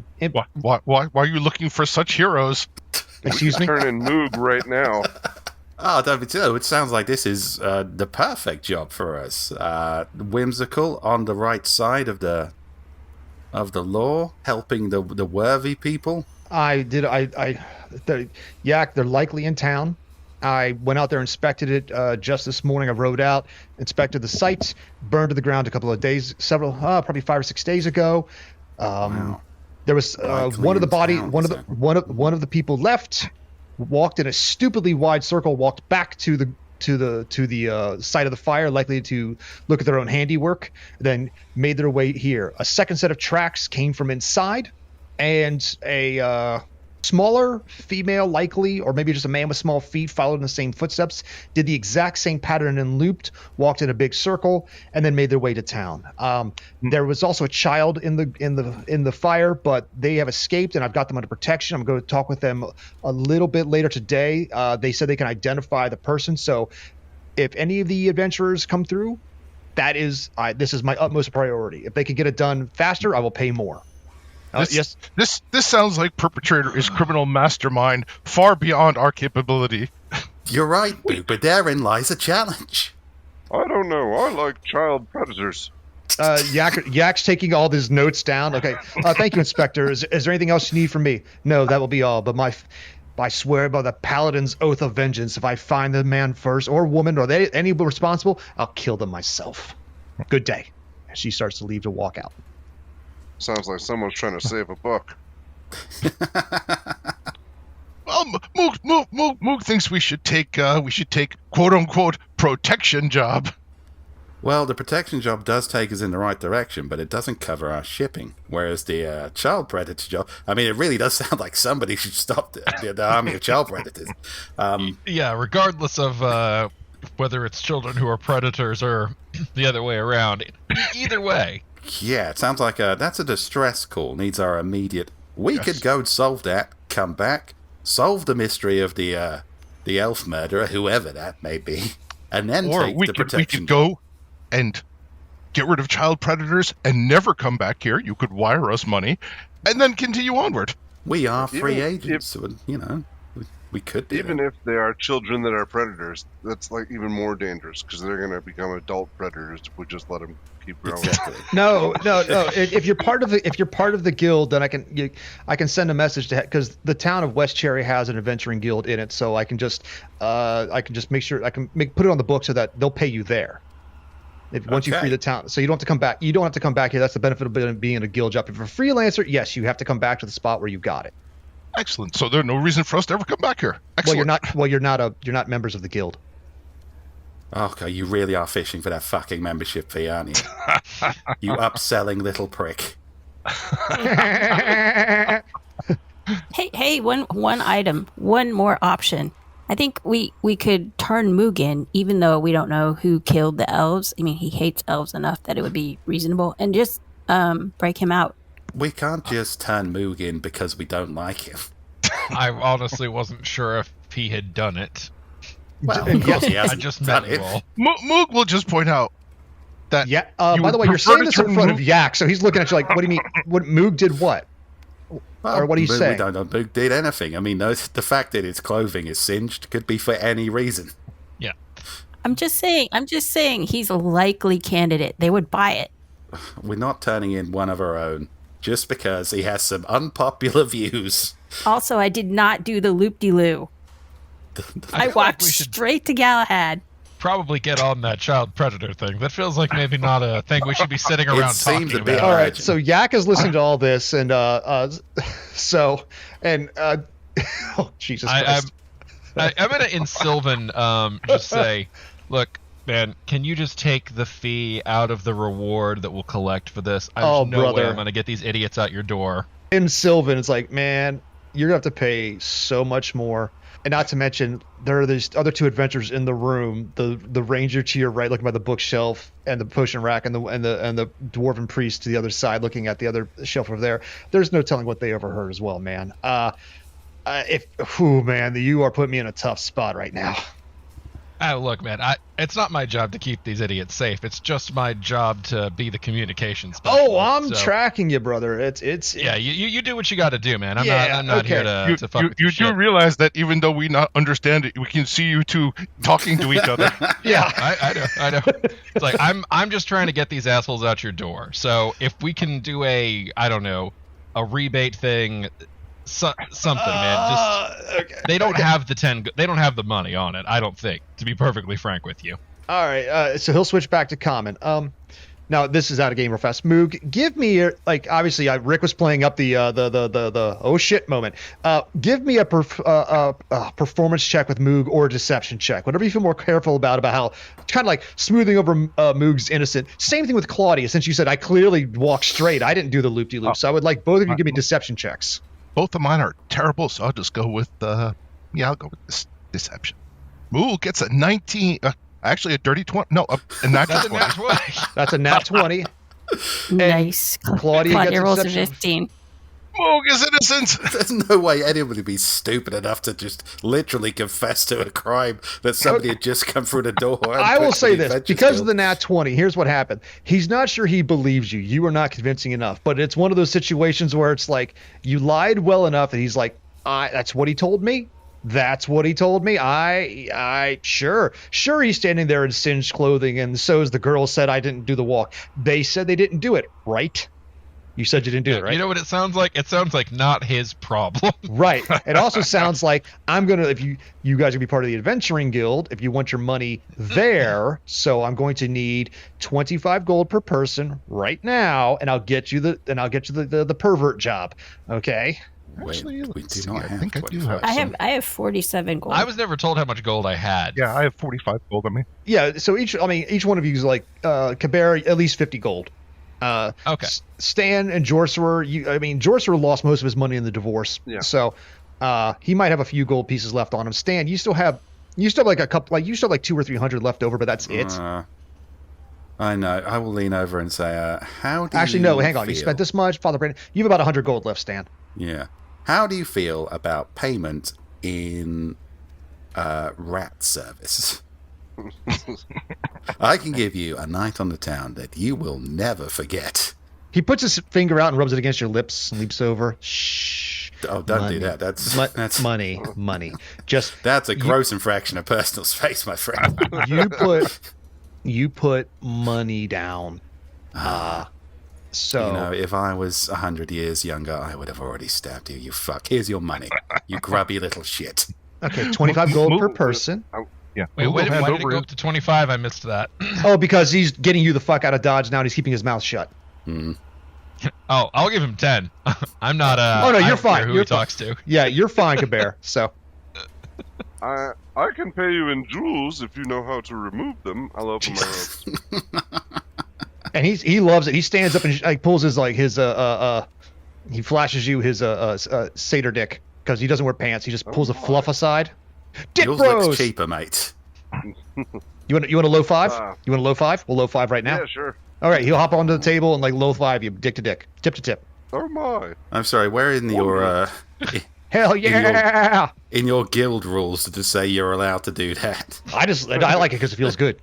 are you looking for such heroes? Excuse me? Turning Moog right now. Oh, don't be too. It sounds like this is the perfect job for us. Whimsical, on the right side of the law, helping the worthy people. Yak, they're likely in town. I went out there, inspected it just this morning. I rode out, inspected the site, burned to the ground a couple of days, probably 5 or 6 days ago. Wow. There was one of the people left, walked in a stupidly wide circle, walked back to the site of the fire, likely to look at their own handiwork, then made their way here. A second set of tracks came from inside, and a smaller female, likely, or maybe just a man with small feet, followed in the same footsteps, did the exact same pattern and looped, walked in a big circle, and then made their way to town. There was also a child in the fire, but they have escaped, and I've got them under protection. I'm going to talk with them a little bit later today. They said they can identify the person, so if any of the adventurers come through, this is my utmost priority. If they can get it done faster, I will pay more. Yes. This sounds like perpetrator is criminal mastermind far beyond our capability. You're right, Boo, but therein lies a challenge. I don't know. I like child predators. Yak's taking all his notes down. Okay. Thank you, Inspector. Is there anything else you need from me? No, that will be all. But I swear by the Paladin's oath of vengeance, if I find the man first or woman or any responsible, I'll kill them myself. Good day. She starts to leave to walk out. Sounds like someone's trying to save a buck. Moog thinks we should take quote unquote protection job. Well, the protection job does take us in the right direction, but it doesn't cover our shipping. Whereas the child predator job, I mean, it really does sound like somebody should stop the army of child predators. Yeah, regardless of whether it's children who are predators or the other way around. Either way. Yeah, it sounds like that's a distress call. Needs our immediate. We could go and solve that. Come back, solve the mystery of the elf murderer, whoever that may be, and then take the protection. We could go and get rid of child predators and never come back here. You could wire us money, and then continue onward. We are free agents, so, we could do even that. if they are children that are predators, that's like even more dangerous because they're going to become adult predators if we just let them keep growing. Exactly. No. If you're part of the guild, then I can send a message to, because the town of West Cherry has an adventuring guild in it, so I can just make sure put it on the book so that they'll pay you there. Once you free the town, so you don't have to come back. You don't have to come back here. That's the benefit of being in a guild job. If you're a freelancer, yes, you have to come back to the spot where you got it. Excellent. So there's no reason for us to ever come back here. Excellent. You're not members of the guild. Okay, you really are fishing for that fucking membership fee, aren't you? You upselling little prick. Hey, one item, one more option. I think we could turn Moog in, even though we don't know who killed the elves. I mean, he hates elves enough that it would be reasonable, and just break him out. We can't just turn Moog in because we don't like him. I honestly wasn't sure if he had done it. Well, of course he I hasn't just done met you it. all. Moog will just point out that. Yeah. You By the would way, you're prefer saying to this in turn front of Moog- Yak, so he's looking at you like, what do you mean? What Moog did what? Or what are you We saying? don't know Moog did anything. I mean, the fact that its clothing is singed could be for any reason. Yeah. I'm just saying he's a likely candidate. They would buy it. We're not turning in one of our own just because he has some unpopular views. Also, I did not do the loop-de-loo. I feel like walked we should straight to Galahad. probably get on that child predator thing. That feels like maybe not a thing we should be sitting around talking seems a bit about. All right, Imagine. so Yak is listening to all this, and oh Jesus Christ! I'm gonna in Sylvan just say, look, man, can you just take the fee out of the reward that we'll collect for this? There's no way brother. I'm gonna get these idiots out your door. In Sylvan, it's like, man, you're gonna have to pay so much more. And not to mention, there are these other two adventurers in the room: the ranger to your right, looking by the bookshelf, and the potion rack, and the dwarven priest to the other side, looking at the other shelf over there. There's no telling what they overheard as well, man. You are putting me in a tough spot right now. Oh, look, man, it's not my job to keep these idiots safe. It's just my job to be the communication specialist. Oh, I'm so, tracking you, brother. It's Yeah, you do what you got to do, man. I'm Yeah, not okay. here to fuck with You your do shit. realize that even though we not understand it, we can see you two talking to each other. yeah. I know. It's like I'm just trying to get these assholes out your door. So if we can do a rebate thing, something, man. Just Okay. they don't have they don't have the money on it. I don't think, to be perfectly frank with you. All right, so he'll switch back to common. Now this is out of game real fast. Moog, give me obviously Rick was playing up the oh shit moment. Give me a performance check with Moog or a deception check, whatever you feel more careful about how kind of like smoothing over Moog's innocent. Same thing with Claudia, since you said I clearly walked straight. I didn't do the loop-de-loop, so I would like both of you to give me deception checks. Both of mine are terrible, so I'll just go with I'll go with this deception. Moog gets a 19. Actually, a dirty 20. No, a natural 20. That's a nat 20. Nice. Claudia gets rolls a deception. 15. Moog is innocent. There's no way anyone would be stupid enough to just literally confess to a crime that somebody had just come through the door. And I will put say the this, adventure because skill. of the nat 20, here's what happened. He's not sure he believes you. You are not convincing enough. But it's one of those situations where it's like, you lied well enough that he's like, that's what he told me? That's what he told me? Sure, he's standing there in singed clothing, and so is the girl said I didn't do the walk. They said they didn't do it, right? You said you didn't do it, right? You know what it sounds like? It sounds like not his problem. Right. It also sounds like if you guys are gonna be part of the adventuring guild, if you want your money there, so I'm going to need 25 gold per person right now, and I'll get you the pervert job. Okay? Actually, we let's do see, not I have think I do 25. have. I have 47 gold. I was never told how much gold I had. Yeah, I have 45 gold on me. Yeah, so each one of you is like Kabera, at least 50 gold. Okay. Stan and Jorcerer, Jorcerer lost most of his money in the divorce. Yeah. So he might have a few gold pieces left on him. Stan, you still have like a couple, like you still have like 200 or 300 left over, but that's it. I know. I will lean over and say, how do Actually, you no, hang on. You feel- spent this much, Father Brandon. You have about 100 gold left, Stan. Yeah. How do you feel about payment in rat service? I can give you a night on the town that you will never forget. He puts his finger out and rubs it against your lips and leaps over. Shh. Oh, don't Money. do that. That's Money. Just that's a gross infraction of personal space, my friend. you put money down. So You know, if I was 100 years younger, I would have already stabbed you. You fuck. Here's your money. You grubby little shit. okay, 25 gold per person. Yeah. Wait, Moog will why hand did it over go up to 25? I missed that. Oh, because he's getting you the fuck out of Dodge now and he's keeping his mouth shut. Oh, I'll give him 10. I'm not. Oh, no, I you're don't care fine. Who You're he talks to? Yeah, you're fine, Kabir. So I can pay you in jewels if you know how to remove them. I'll open my robes. and he loves it. He stands up and like pulls his he flashes you his satyr dick because he doesn't wear pants. He just pulls the fluff aside. Dick Yours bros. looks cheaper, mate. You want a low five? You want a low five? We'll low five right now. Yeah, sure. All right, he'll hop onto the table and like low five you, dick to dick, tip to tip. Oh my. I'm sorry, where in your Hell yeah! in your guild rules to just say you're allowed to do that. I like it because it feels good.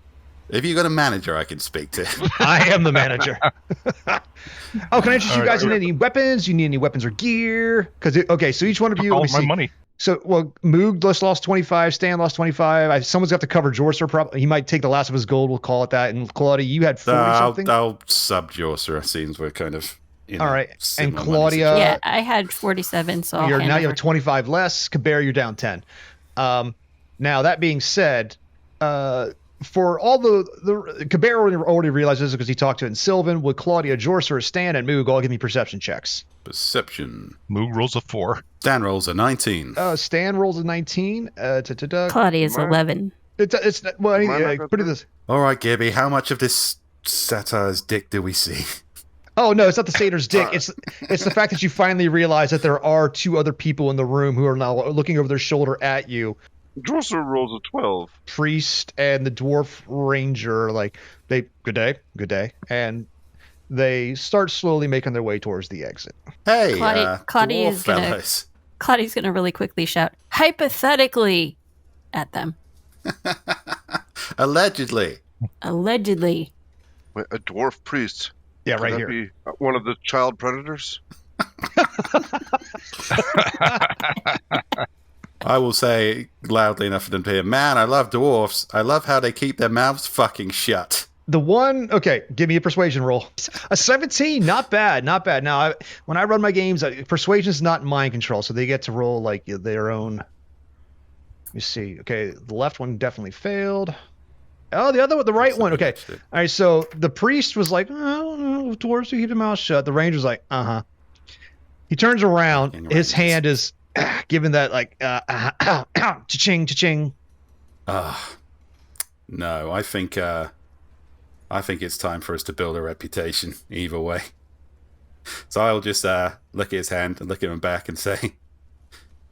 Have you got a manager I can speak to? I am the manager. Oh, can I interest you guys in any weapons? You need any weapons or gear? Okay, so each one of you. All my money. So, well, Moog just lost 25. Stan lost 25. Someone's got to cover Jorser. Probably he might take the last of his gold. We'll call it that. And Claudia, you had 40 something. I'll sub Jorser. Seems we're kind of. All right, and Claudia. Yeah, I had 47, so I'll hand now you over. have 25 less. Kabir, you're down 10. Now that being said, for all the Kabir already realizes because he talked to it in Sylvan. Would Claudia, Jorser, Stan, and Moog all give me perception checks? Perception. Moog rolls a 4. Dan rolls a 19. Stan rolls a 19. Claudia's 11. It's well, I mean, put it this. All right, Gibby. How much of this satire's dick do we see? Oh no, it's not the satyr's dick. It's the fact that you finally realize that there are two other people in the room who are now looking over their shoulder at you. Drosser rolls a 12. Priest and the dwarf ranger, good day, and they start slowly making their way towards the exit. Hey, Claudia's gonna really quickly shout, hypothetically, at them. Allegedly. Allegedly. Wait, a dwarf priest. Yeah, Could right that here. be one of the child predators? I will say loudly enough for them to hear, man, I love dwarfs. I love how they keep their mouths fucking shut. The one, okay, give me a persuasion roll. A 17, not bad. Now, when I run my games, persuasion is not mind control, so they get to roll like their own. Let me see. Okay, the left one definitely failed. Oh, the right one. Okay. All right, so the priest was like, oh, dwarves who keep their mouth shut. The ranger's like, uh-huh. He turns around. His hand is giving that cha-ching, cha-ching. No, I think it's time for us to build a reputation either way. So I'll just look at his hand and look at him back and say,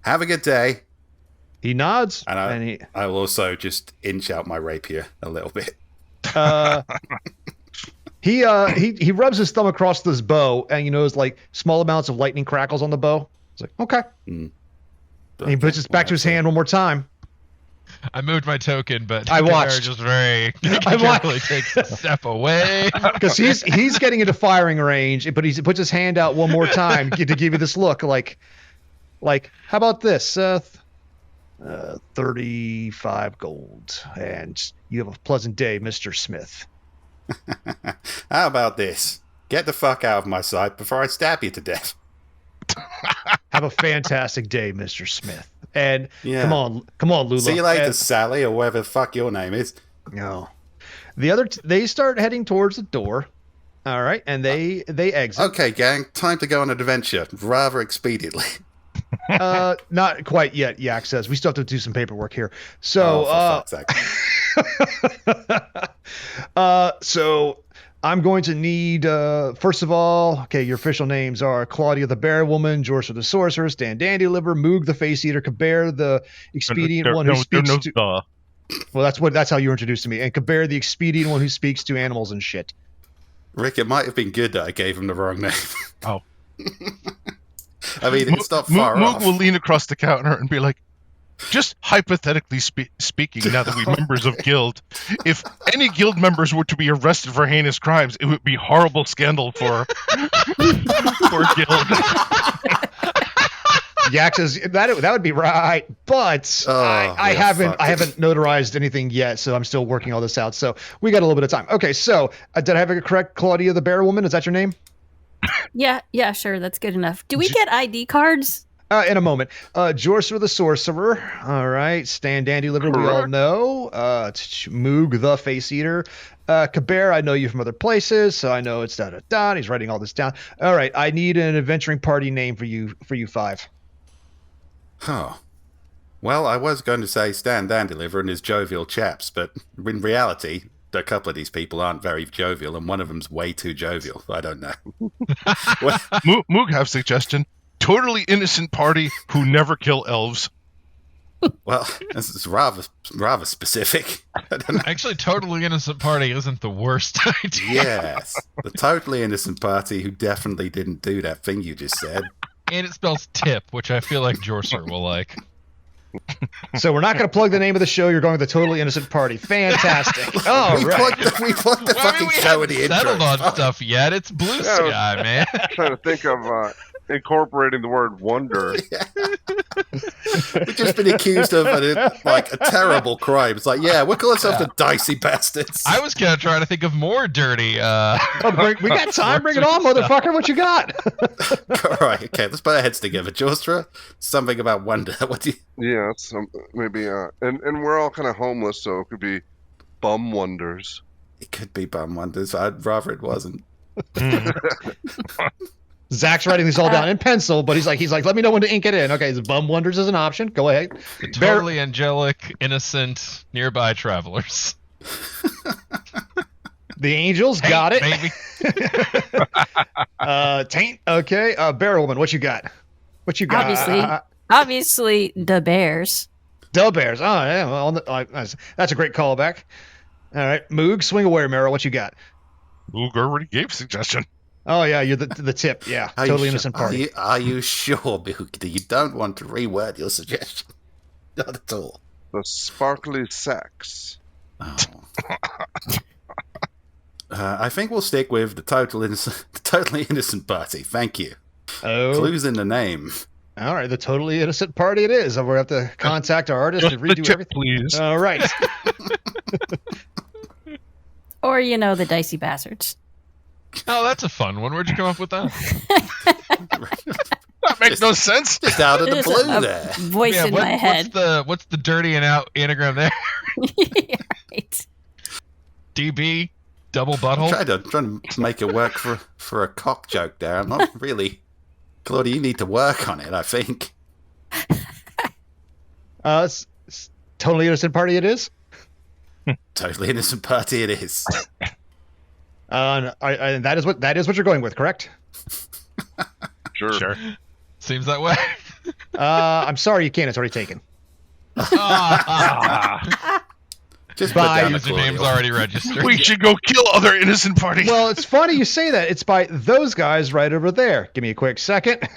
have a good day. He nods, and I will also just inch out my rapier a little bit. He rubs his thumb across this bow, and there's like small amounts of lightning crackles on the bow. It's like, okay. And he puts it back to his hand one more time. I moved my token, but I watched. just very carefully takes a step away. Because he's getting into firing range, but he puts his hand out one more time to give you this look like how about this? 35 gold, and you have a pleasant day, Mr. Smith. How about this? Get the fuck out of my sight before I stab you to death. Have a fantastic day, Mr. Smith. And yeah. come on, Lula. See you later, Sally, or whatever the fuck your name is. No. They start heading towards the door. All right, and they exit. Okay, gang, time to go on an adventure, rather expediently. Not quite yet, Yak says. We still have to do some paperwork here. So, for fuck's sake. So I'm going to need, first of all, okay, your official names are Claudia the Bear Woman, Jorser the Sorcerer, Stan Dandy Liver, Moog the Face Eater, Kabir the Expedient one who speaks to... Well, that's how you were introduced to me. And Kabir the Expedient one who speaks to animals and shit. Rick, it might have been good that I gave him the wrong name. Oh. I mean, it's not far off. Moog will lean across the counter and be like, just hypothetically speaking, now that we're members of Guild, if any Guild members were to be arrested for heinous crimes, it would be horrible scandal for Guild. Yak says that would be right, but I haven't notarized anything yet, so I'm still working all this out. So we got a little bit of time. Okay, so did I have it correct? Claudia the Bear Woman, is that your name? Yeah, sure, that's good enough. Do we get ID cards? In a moment. Jorser the Sorcerer. All right. Stan Dandy Liver, we all know. Moog the Face Eater. Kabir, I know you from other places, so I know it's da-da-da. He's writing all this down. All right. I need an adventuring party name for you five. Oh. Well, I was going to say Stan Dandy Liver and his jovial chaps, but in reality, a couple of these people aren't very jovial, and one of them's way too jovial. I don't know. Moog have suggestion. Totally innocent party who never kill elves. Well, this is rather specific. I don't know. Actually, totally innocent party isn't the worst idea. Yes, the totally innocent party who definitely didn't do that thing you just said. And it spells tip, which I feel like Jorser will like. So we're not going to plug the name of the show. You're going to the Totally Innocent Party. Fantastic. All we right. plugged the Well, I fucking mean, we show in the haven't intro. settled on stuff yet. It's Blue Sky, man. Trying to think of incorporating the word wonder. We've just been accused of a terrible crime. It's like, yeah, we'll call ourselves the Dicey Bastards. I was kind of trying to think of more dirty. We got time. Bring it on, motherfucker. What you got? All right, okay, let's put our heads together. Jostra, something about wonder. What do you... Yeah, maybe. And we're all kind of homeless, so it could be bum wonders. It could be bum wonders. I'd rather it wasn't. Zach's writing these all down in pencil, but he's like, let me know when to ink it in. Okay, Bum Wonders is an option. Go ahead. The totally angelic, innocent, nearby travelers. The Angels, Taint, got it. Baby. Taint, okay. Barrelwoman, what you got? What you got? Obviously, the Bears. Del Bears. Oh, yeah. Well, that's a great callback. All right, Moog, swing away, Meryl. What you got? Moog already gave suggestion. Oh yeah, you're the tip. Yeah, totally innocent party. Are you sure, Moog, that you don't want to reword your suggestion? Not at all. The sparkly sex. Oh. I think we'll stick with the totally innocent party. Thank you. Oh, Clues in the name. All right, the totally innocent party it is. We'll have to contact our artist to redo the tip, everything. please. All right. Or, the Dicey Bastards. Oh, that's a fun one. Where'd you come up with that? That makes no sense. Just out of the Just blue a there. voice in my head. What's the dirty and out anagram there? Yeah, right. DB, double butthole. Trying to make it work for a cock joke there. I'm not really... Claudia, you need to work on it, I think. Totally innocent party it is. Totally innocent party it is. And that is what you're going with, correct? Sure. Seems that way. I'm sorry you can't. It's already taken. Just put down the Username's already registered. We should go kill other innocent parties. Well, it's funny you say that. It's by those guys right over there. Give me a quick second.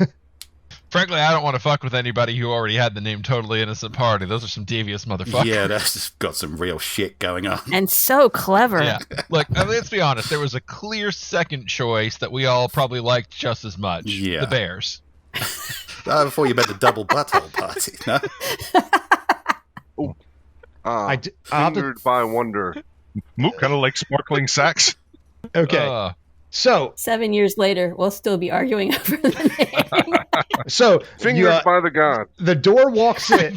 Frankly, I don't want to fuck with anybody who already had the name Totally Innocent Party. Those are some devious motherfuckers. Yeah, that's just got some real shit going on. And so clever. Yeah. Look, let's be honest. There was a clear second choice that we all probably liked just as much. Yeah. The Bears. Before you met the double butthole party, no? Fingered by wonder. Mook kind of like sparkling sacks. Okay. So 7 years later, we'll still be arguing over the name. So Fingered by the god. The door walks in.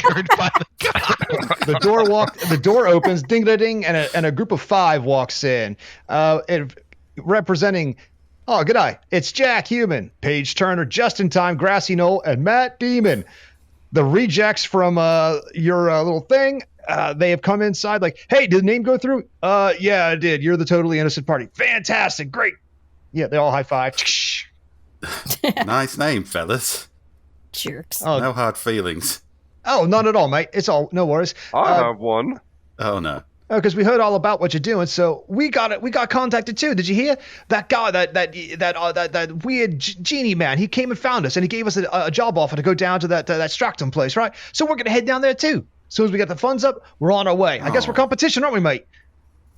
The door opens, ding da ding, and a group of 5 walks in. Representing, oh, g'day, it's Jack Human, Paige Turner, Justin Time, Grassy Knoll, and Matt Demon. The rejects from your little thing. They have come inside like, hey, did the name go through? Yeah, it did. You're the Totally Innocent Party. Fantastic, great. Yeah, they all high five. Nice name, fellas. Jerks. Oh, No hard feelings. oh, none at all, mate. It's all no worries. I have one. Oh, no. Because we heard all about what you're doing, so we got contacted too. Did you hear that guy, that weird genie man? He came and found us, and he gave us a job offer to go down to that Stracton place, right? So we're gonna head down there too. As soon as we get the funds up, we're on our way. I guess we're competition, aren't we, mate?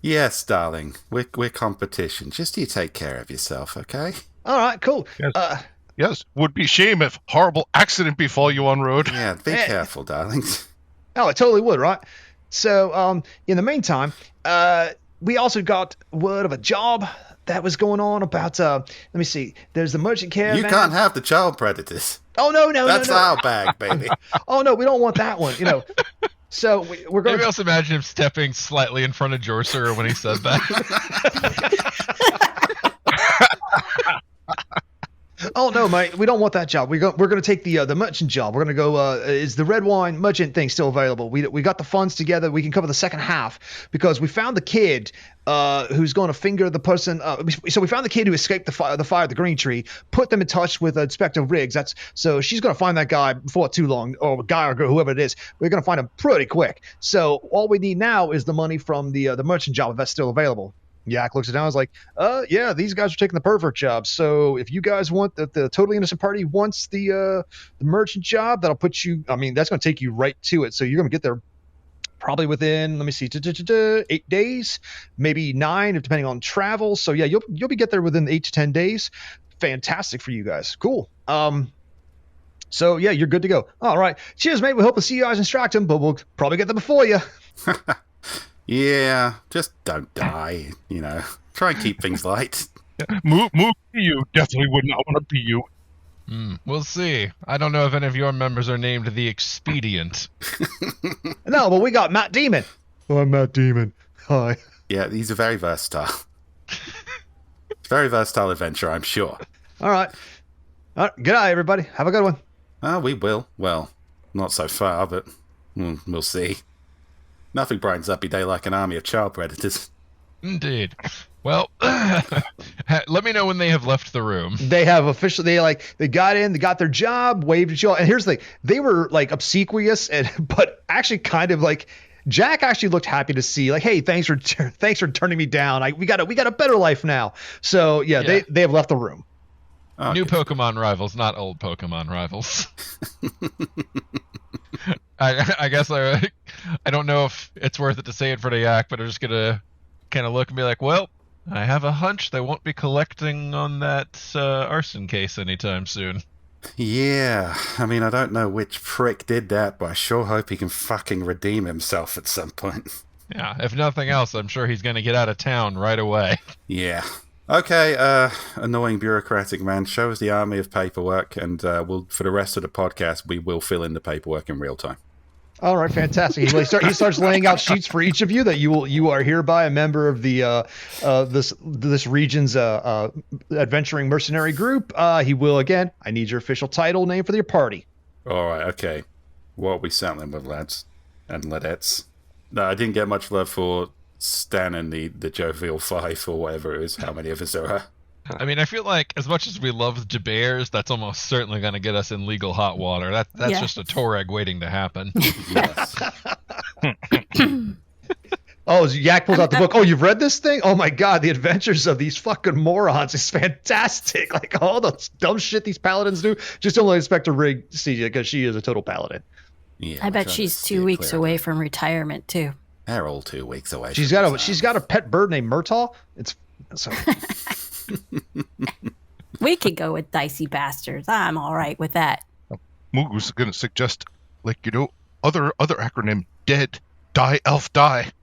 Yes, darling. We're competition. Just you take care of yourself, okay? All right, cool. Yes. Yes, would be shame if horrible accident befall you on road. Yeah, be careful, darlings. Oh, it totally would, right? So, in the meantime, we also got word of a job that was going on about, let me see, there's the merchant caravan. You can't have the child predators. Oh, no. That's our bag, baby. Oh, no, we don't want that one, So we're going Maybe also imagine him stepping slightly in front of Jorser when he said that. Oh no, mate, we don't want that job. We're going to take the merchant job. We're going to go. Is the red wine merchant thing still available? We got the funds together. We can cover the second half because we found the kid who's going to finger the person. So we found the kid who escaped the fire at the Green Tree. Put them in touch with Inspector Riggs. So she's going to find that guy before too long, or guy or girl, whoever it is. We're going to find him pretty quick. So all we need now is the money from the merchant job if that's still available. Yak looks it down. I was like, yeah, these guys are taking the pervert job. So if you guys want the totally innocent party wants the merchant job, that'll put you. I mean, that's going to take you right to it. So you're going to get there probably within, let me see, 8 days, maybe 9, depending on travel. So yeah, you'll be get there within 8 to 10 days. Fantastic for you guys. Cool. So yeah, you're good to go. All right. Cheers, mate. We hope to see you guys in Stockton, but we'll probably get there before you. Yeah, just don't die, you know. Try and keep things light. Move, you definitely would not want to be you. We'll see. I don't know if any of your members are named the Expedient. No, but we got Matt Demon. Oh, I'm Matt Demon. Hi. Yeah, these are very versatile. Very versatile adventure, I'm sure. All right. Good night, everybody. Have a good one. We will. Well, not so far, but we'll see. Nothing brightens up your day like an army of child predators. Indeed. Well, let me know when they have left the room. They have officially, they got in, they got their job, waved at you all. And here's the thing, they were like obsequious, but actually kind of like, Jack actually looked happy to see, like, hey, thanks for turning me down. We got a better life now. So yeah. They have left the room. Okay. New Pokemon rivals, not old Pokemon rivals. I guess I don't know if it's worth it to say it for the Yak, but I'm just gonna kind of look and be like, well, I have a hunch they won't be collecting on that arson case anytime soon. Yeah, I mean, I don't know which prick did that, but I sure hope he can fucking redeem himself at some point. Yeah, if nothing else, I'm sure he's gonna get out of town right away. Yeah. Okay, annoying bureaucratic man, show us the army of paperwork, and we'll, for the rest of the podcast, we will fill in the paperwork in real time. All right, fantastic. He starts laying out sheets for each of you that you are hereby a member of the this region's adventuring mercenary group. He will again. I need your official title name for your party. All right, okay. What are we settling with, lads and ladettes? No, I didn't get much love for Stan and the Jovial Five or whatever it is. How many of us there are? I mean, I feel like as much as we love the bears, that's almost certainly going to get us in legal hot water. That's just a Torag waiting to happen. Yes. Oh, Yak pulls out the book. Oh, you've read this thing? Oh my God, The Adventures of These Fucking Morons is fantastic. Like all the dumb shit these paladins do. Just don't let Inspector Rig see you because she is a total paladin. Yeah, I bet she's 2 weeks away from retirement too. They're all 2 weeks away. She's got a pet bird named Murtaugh. It's so. We could go with Dicey Bastards. I'm all right with that. Moog was going to suggest, like, you know, other acronym: dead, die, elf, die.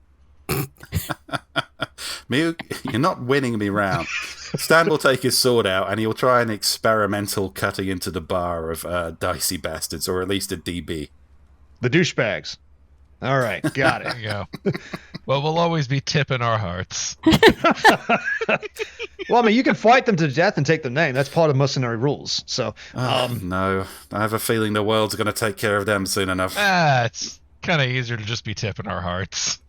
Mew, you're not winning me round. Stan will take his sword out and he'll try an experimental cutting into the bar of Dicey Bastards, or at least a DB. The douchebags. All right, got it. There you go. Well, we'll always be tipping our hearts. Well, I mean, you can fight them to death and take the name. That's part of mercenary rules. So, no, I have a feeling the world's going to take care of them soon enough. It's kind of easier to just be tipping our hearts.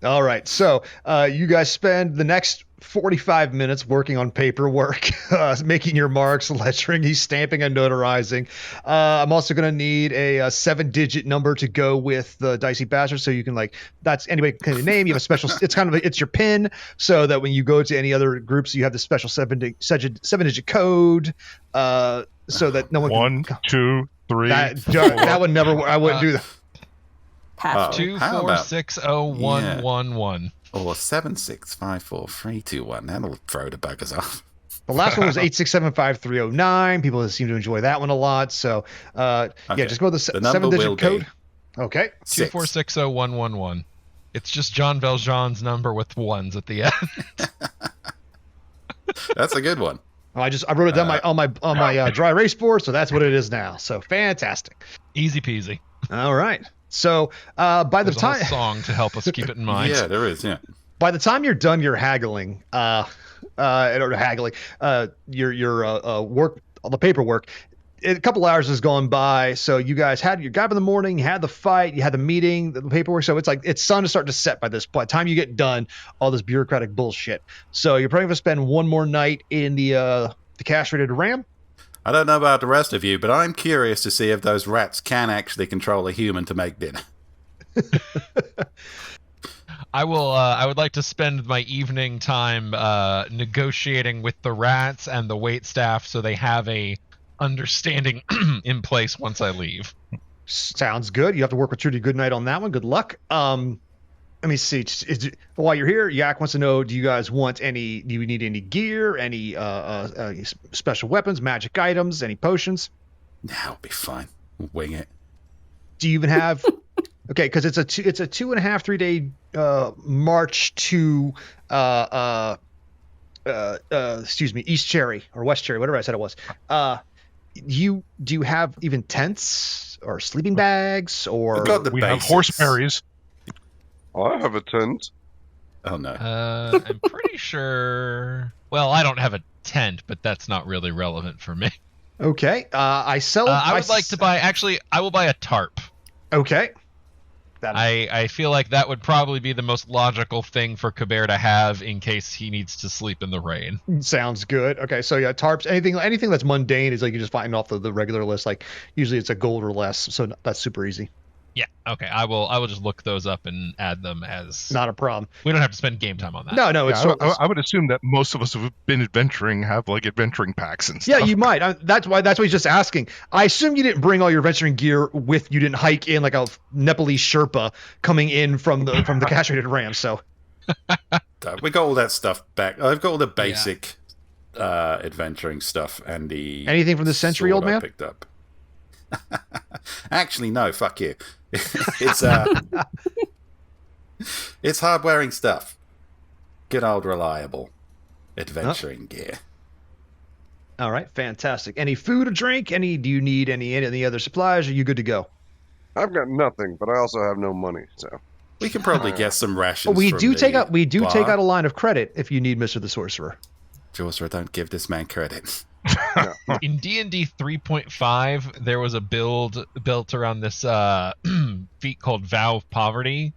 All right, so you guys spend the next 45 minutes working on paperwork, making your marks, lettering, stamping, and notarizing. I'm also going to need a 7-digit number to go with the Dicey Bastards, so you can that's anybody can name. You have a special. It's your PIN, so that when you go to any other groups, you have the special 7-digit code, so that no one. 1, 2, 3. That would never. I wouldn't do that. 2460111. Or 7654321. That'll throw the buggers off. The last one was 8675309. People seem to enjoy that one a lot. So, yeah, just go with the 7-digit code. Okay. 2460111. It's just Jean Valjean's number with ones at the end. That's a good one. I wrote it down on my dry erase board, so that's what it is now. So fantastic. Easy peasy. All right. So by the time a song to help us keep it in mind. Yeah, there is. Yeah. By the time you're done your haggling, your work, all the paperwork, a couple hours has gone by. So you guys got up in the morning, you had the fight, you had the meeting, the paperwork. So it's sun is starting to set by this point. By the time you get done, all this bureaucratic bullshit. So you're probably going to spend one more night in the castrated ram. I don't know about the rest of you, but I'm curious to see if those rats can actually control a human to make dinner. I will. I would like to spend my evening time negotiating with the rats and the wait staff, so they have a understanding in place once I leave. Sounds good. You have to work with Trudy Goodnight on that one. Good luck. Let me see. While you're here, Yak wants to know: do you guys want any? Do you need any gear? Any special weapons, magic items, any potions? Nah, it'll be fine. We'll wing it. Do you even have? Okay, because it's a 2.5, 3 day march to excuse me, East Cherry or West Cherry, whatever I said it was. Do you have even tents or sleeping bags or? We've got the We basics. have horseberries. I have a tent. Oh no. I'm pretty sure. Well, I don't have a tent, but that's not really relevant for me. Okay, I sell. I would like to buy. Actually, I will buy a tarp. Okay. I feel like that would probably be the most logical thing for Kabir to have in case he needs to sleep in the rain. Sounds good. Okay, so yeah, tarps. Anything that's mundane is like you just find off the regular list. Like usually it's a gold or less, so that's super easy. Yeah. Okay. I will just look those up and add them as. Not a problem. We don't have to spend game time on that. No, it's I would assume that most of us who have been adventuring have like adventuring packs and stuff. yeah, you might. That's why he's just asking. I assume you didn't bring all your adventuring gear with you. Didn't hike in like a Nepalese Sherpa coming in from the castrated ram. So We got all that stuff back. I've got all the basic adventuring stuff and the anything from the century, sword old man? I picked up. Actually, no. Fuck you. It's it's hard wearing stuff. Good old reliable adventuring gear. all right, fantastic. Any food or drink? Do you need any other supplies? Or are you good to go? I've got nothing, but I also have no money, so. We can probably get some rations. We from do the take out bar. a line of credit if you need Mr. the Sorcerer. Sorcerer, don't give this man credit. In D&D 3.5, there was a build built around this feat called Vow of Poverty,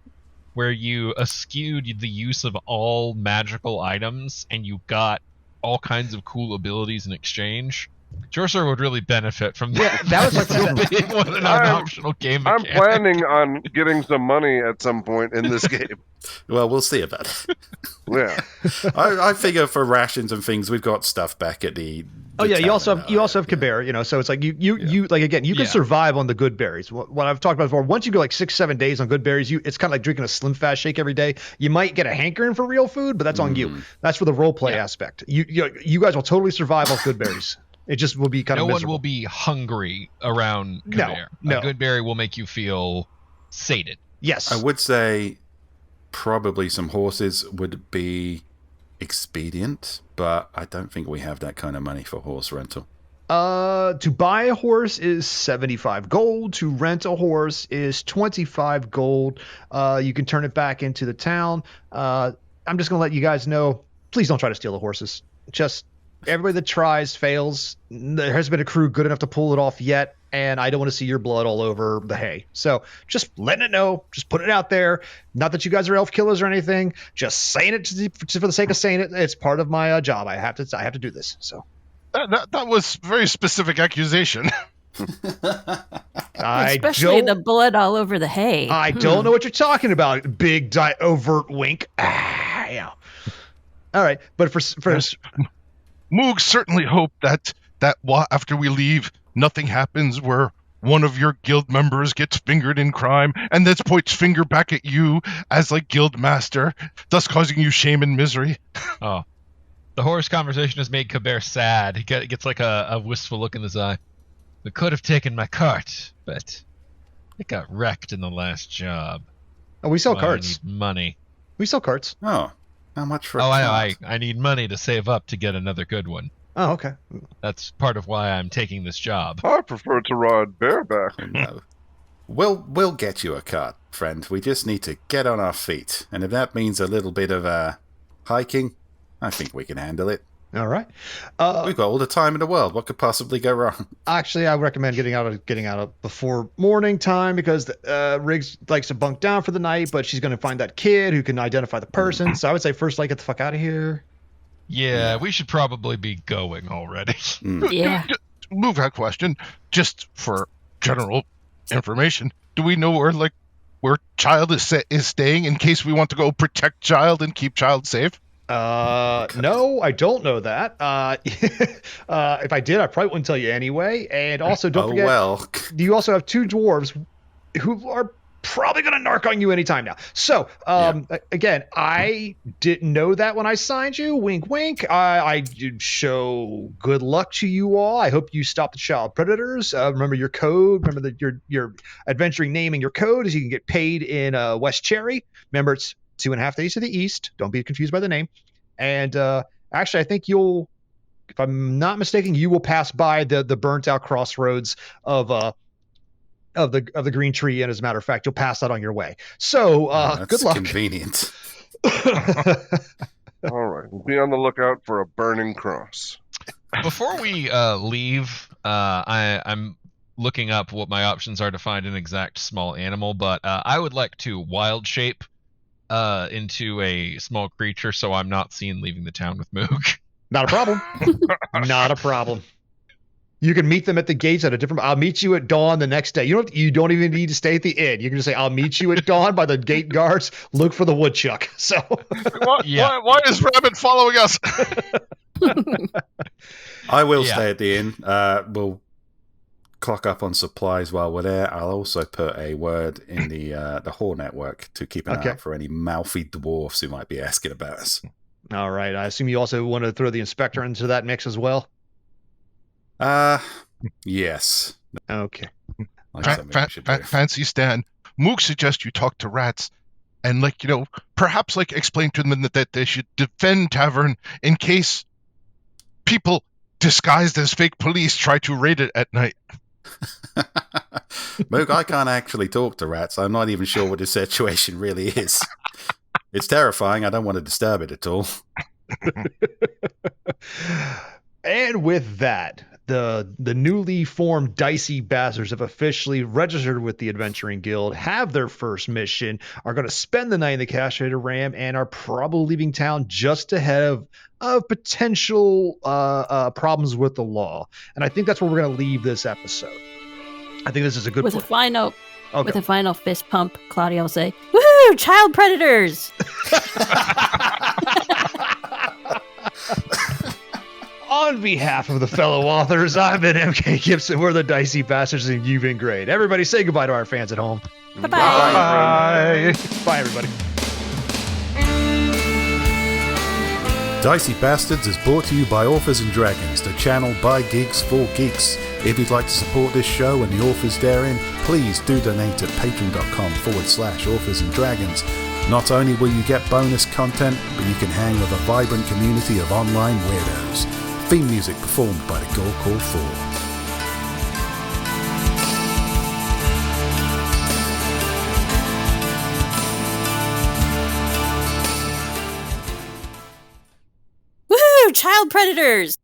where you eschewed the use of all magical items, and you got all kinds of cool abilities in exchange. Sorcerer would really benefit from that. Yeah, that was like being one of an I'm- optional game I'm mechanic. planning on getting some money at some point in this game. Well, we'll see about it. Yeah. I figure for rations and things, we've got stuff back at the. Oh yeah, town you also and, have Kabir, so it's like you like again, you can Yeah. survive on the good berries. What I've talked about before, once you go like 6-7 days on good berries, it's kind of like drinking a Slim Fast shake every day. You might get a hankering for real food, but that's on you. That's for the role play aspect. You guys will totally survive off good berries. It just will be kind No of one miserable. will be hungry around No, Kabir. no. A good berry will make you feel sated. Yes. I would say probably some horses would be expedient, but I don't think we have that kind of money for horse rental. To buy a horse is 75 gold. To rent a horse is 25 gold. You can turn it back into the town. I'm just gonna let you guys know. Please don't try to steal the horses. Just everybody that tries fails. There hasn't been a crew good enough to pull it off yet, and I don't want to see your blood all over the hay. So just letting it know. Just put it out there. Not that you guys are elf killers or anything. Just saying it just for the sake of saying it. It's part of my job. I have to do this. So. That was a very specific accusation. Especially the blood all over the hay. I don't know what you're talking about. Big overt wink. Yeah. All right, but for Moog certainly hope that after we leave, nothing happens where one of your guild members gets fingered in crime and then points finger back at you as like guild master, thus causing you shame and misery. Oh. The horse conversation has made Kabir sad. He gets like a wistful look in his eye. We could have taken my cart, but it got wrecked in the last job. oh, we sell Why, carts. I need money. We sell carts. Oh, how much for? Oh, a cart? I need money to save up to get another good one. Oh, okay. That's part of why I'm taking this job. I prefer to ride bareback. No. We'll get you a cart, friend. We just need to get on our feet, and if that means a little bit of hiking, I think we can handle it. All right. We've got all the time in the world. What could possibly go wrong? Actually, I recommend getting out before morning time because Riggs likes to bunk down for the night, but she's going to find that kid who can identify the person. So I would say first, get the fuck out of here. Yeah, we should probably be going already. Yeah. Move that question, just for general information. Do we know where where Child is staying in case we want to go protect Child and keep Child safe? No, I don't know that. If I did, I probably wouldn't tell you anyway. And also, don't forget, well. you also have 2 dwarves who are probably going to narc on you anytime now. So, again, I didn't know that when I signed you. Wink, wink. I did show good luck to you all. I hope you stop the child predators. Remember your code. Remember that your adventuring name and your code is you can get paid in West Cherry. Remember, it's 2.5 days to the east. Don't be confused by the name. And actually, I think you'll, if I'm not mistaken, you will pass by the burnt out crossroads of the green tree, and as a matter of fact, you'll pass that on your way. So That's good luck. convenient. All right. We'll be on the lookout for a burning cross. Before we leave, I'm looking up what my options are to find an exact small animal, but I would like to wild shape into a small creature so I'm not seen leaving the town with Moog. Not a problem. Not a problem. You can meet them at the gates at a different. I'll meet you at dawn the next day. You don't even need to stay at the inn. You can just say, "I'll meet you at dawn by the gate guards. Look for the woodchuck." So, why is Rabbit following us? I will stay at the inn. We'll clock up on supplies while we're there. I'll also put a word in the whore network to keep an eye out for any mouthy dwarfs who might be asking about us. All right. I assume you also want to throw the inspector into that mix as well. Yes. Okay. Fancy Stan. Moog suggests you talk to rats and, perhaps, explain to them that they should defend Tavern in case people disguised as fake police try to raid it at night. Moog, I can't actually talk to rats. I'm not even sure what the situation really is. It's terrifying. I don't want to disturb it at all. And with that, the newly formed Dicey Bastards have officially registered with the Adventuring Guild, have their first mission, are going to spend the night in the castrated ram, and are probably leaving town just ahead of potential problems with the law. And I think that's where we're going to leave this episode. I think this is a good With a final fist pump, Claudia will say, "Woohoo! Child predators!" On behalf of the fellow authors, I've been MK Gibson. We're the Dicey Bastards, and you've been great. Everybody say goodbye to our fans at home. Bye-bye. Bye. Bye, everybody. Dicey Bastards is brought to you by Authors and Dragons, the channel by geeks for geeks. If you'd like to support this show and the authors therein, please do donate at patreon.com/authors and dragons. Not only will you get bonus content, but you can hang with a vibrant community of online weirdos. Theme music performed by the Gore Call 4. Woohoo! Child predators!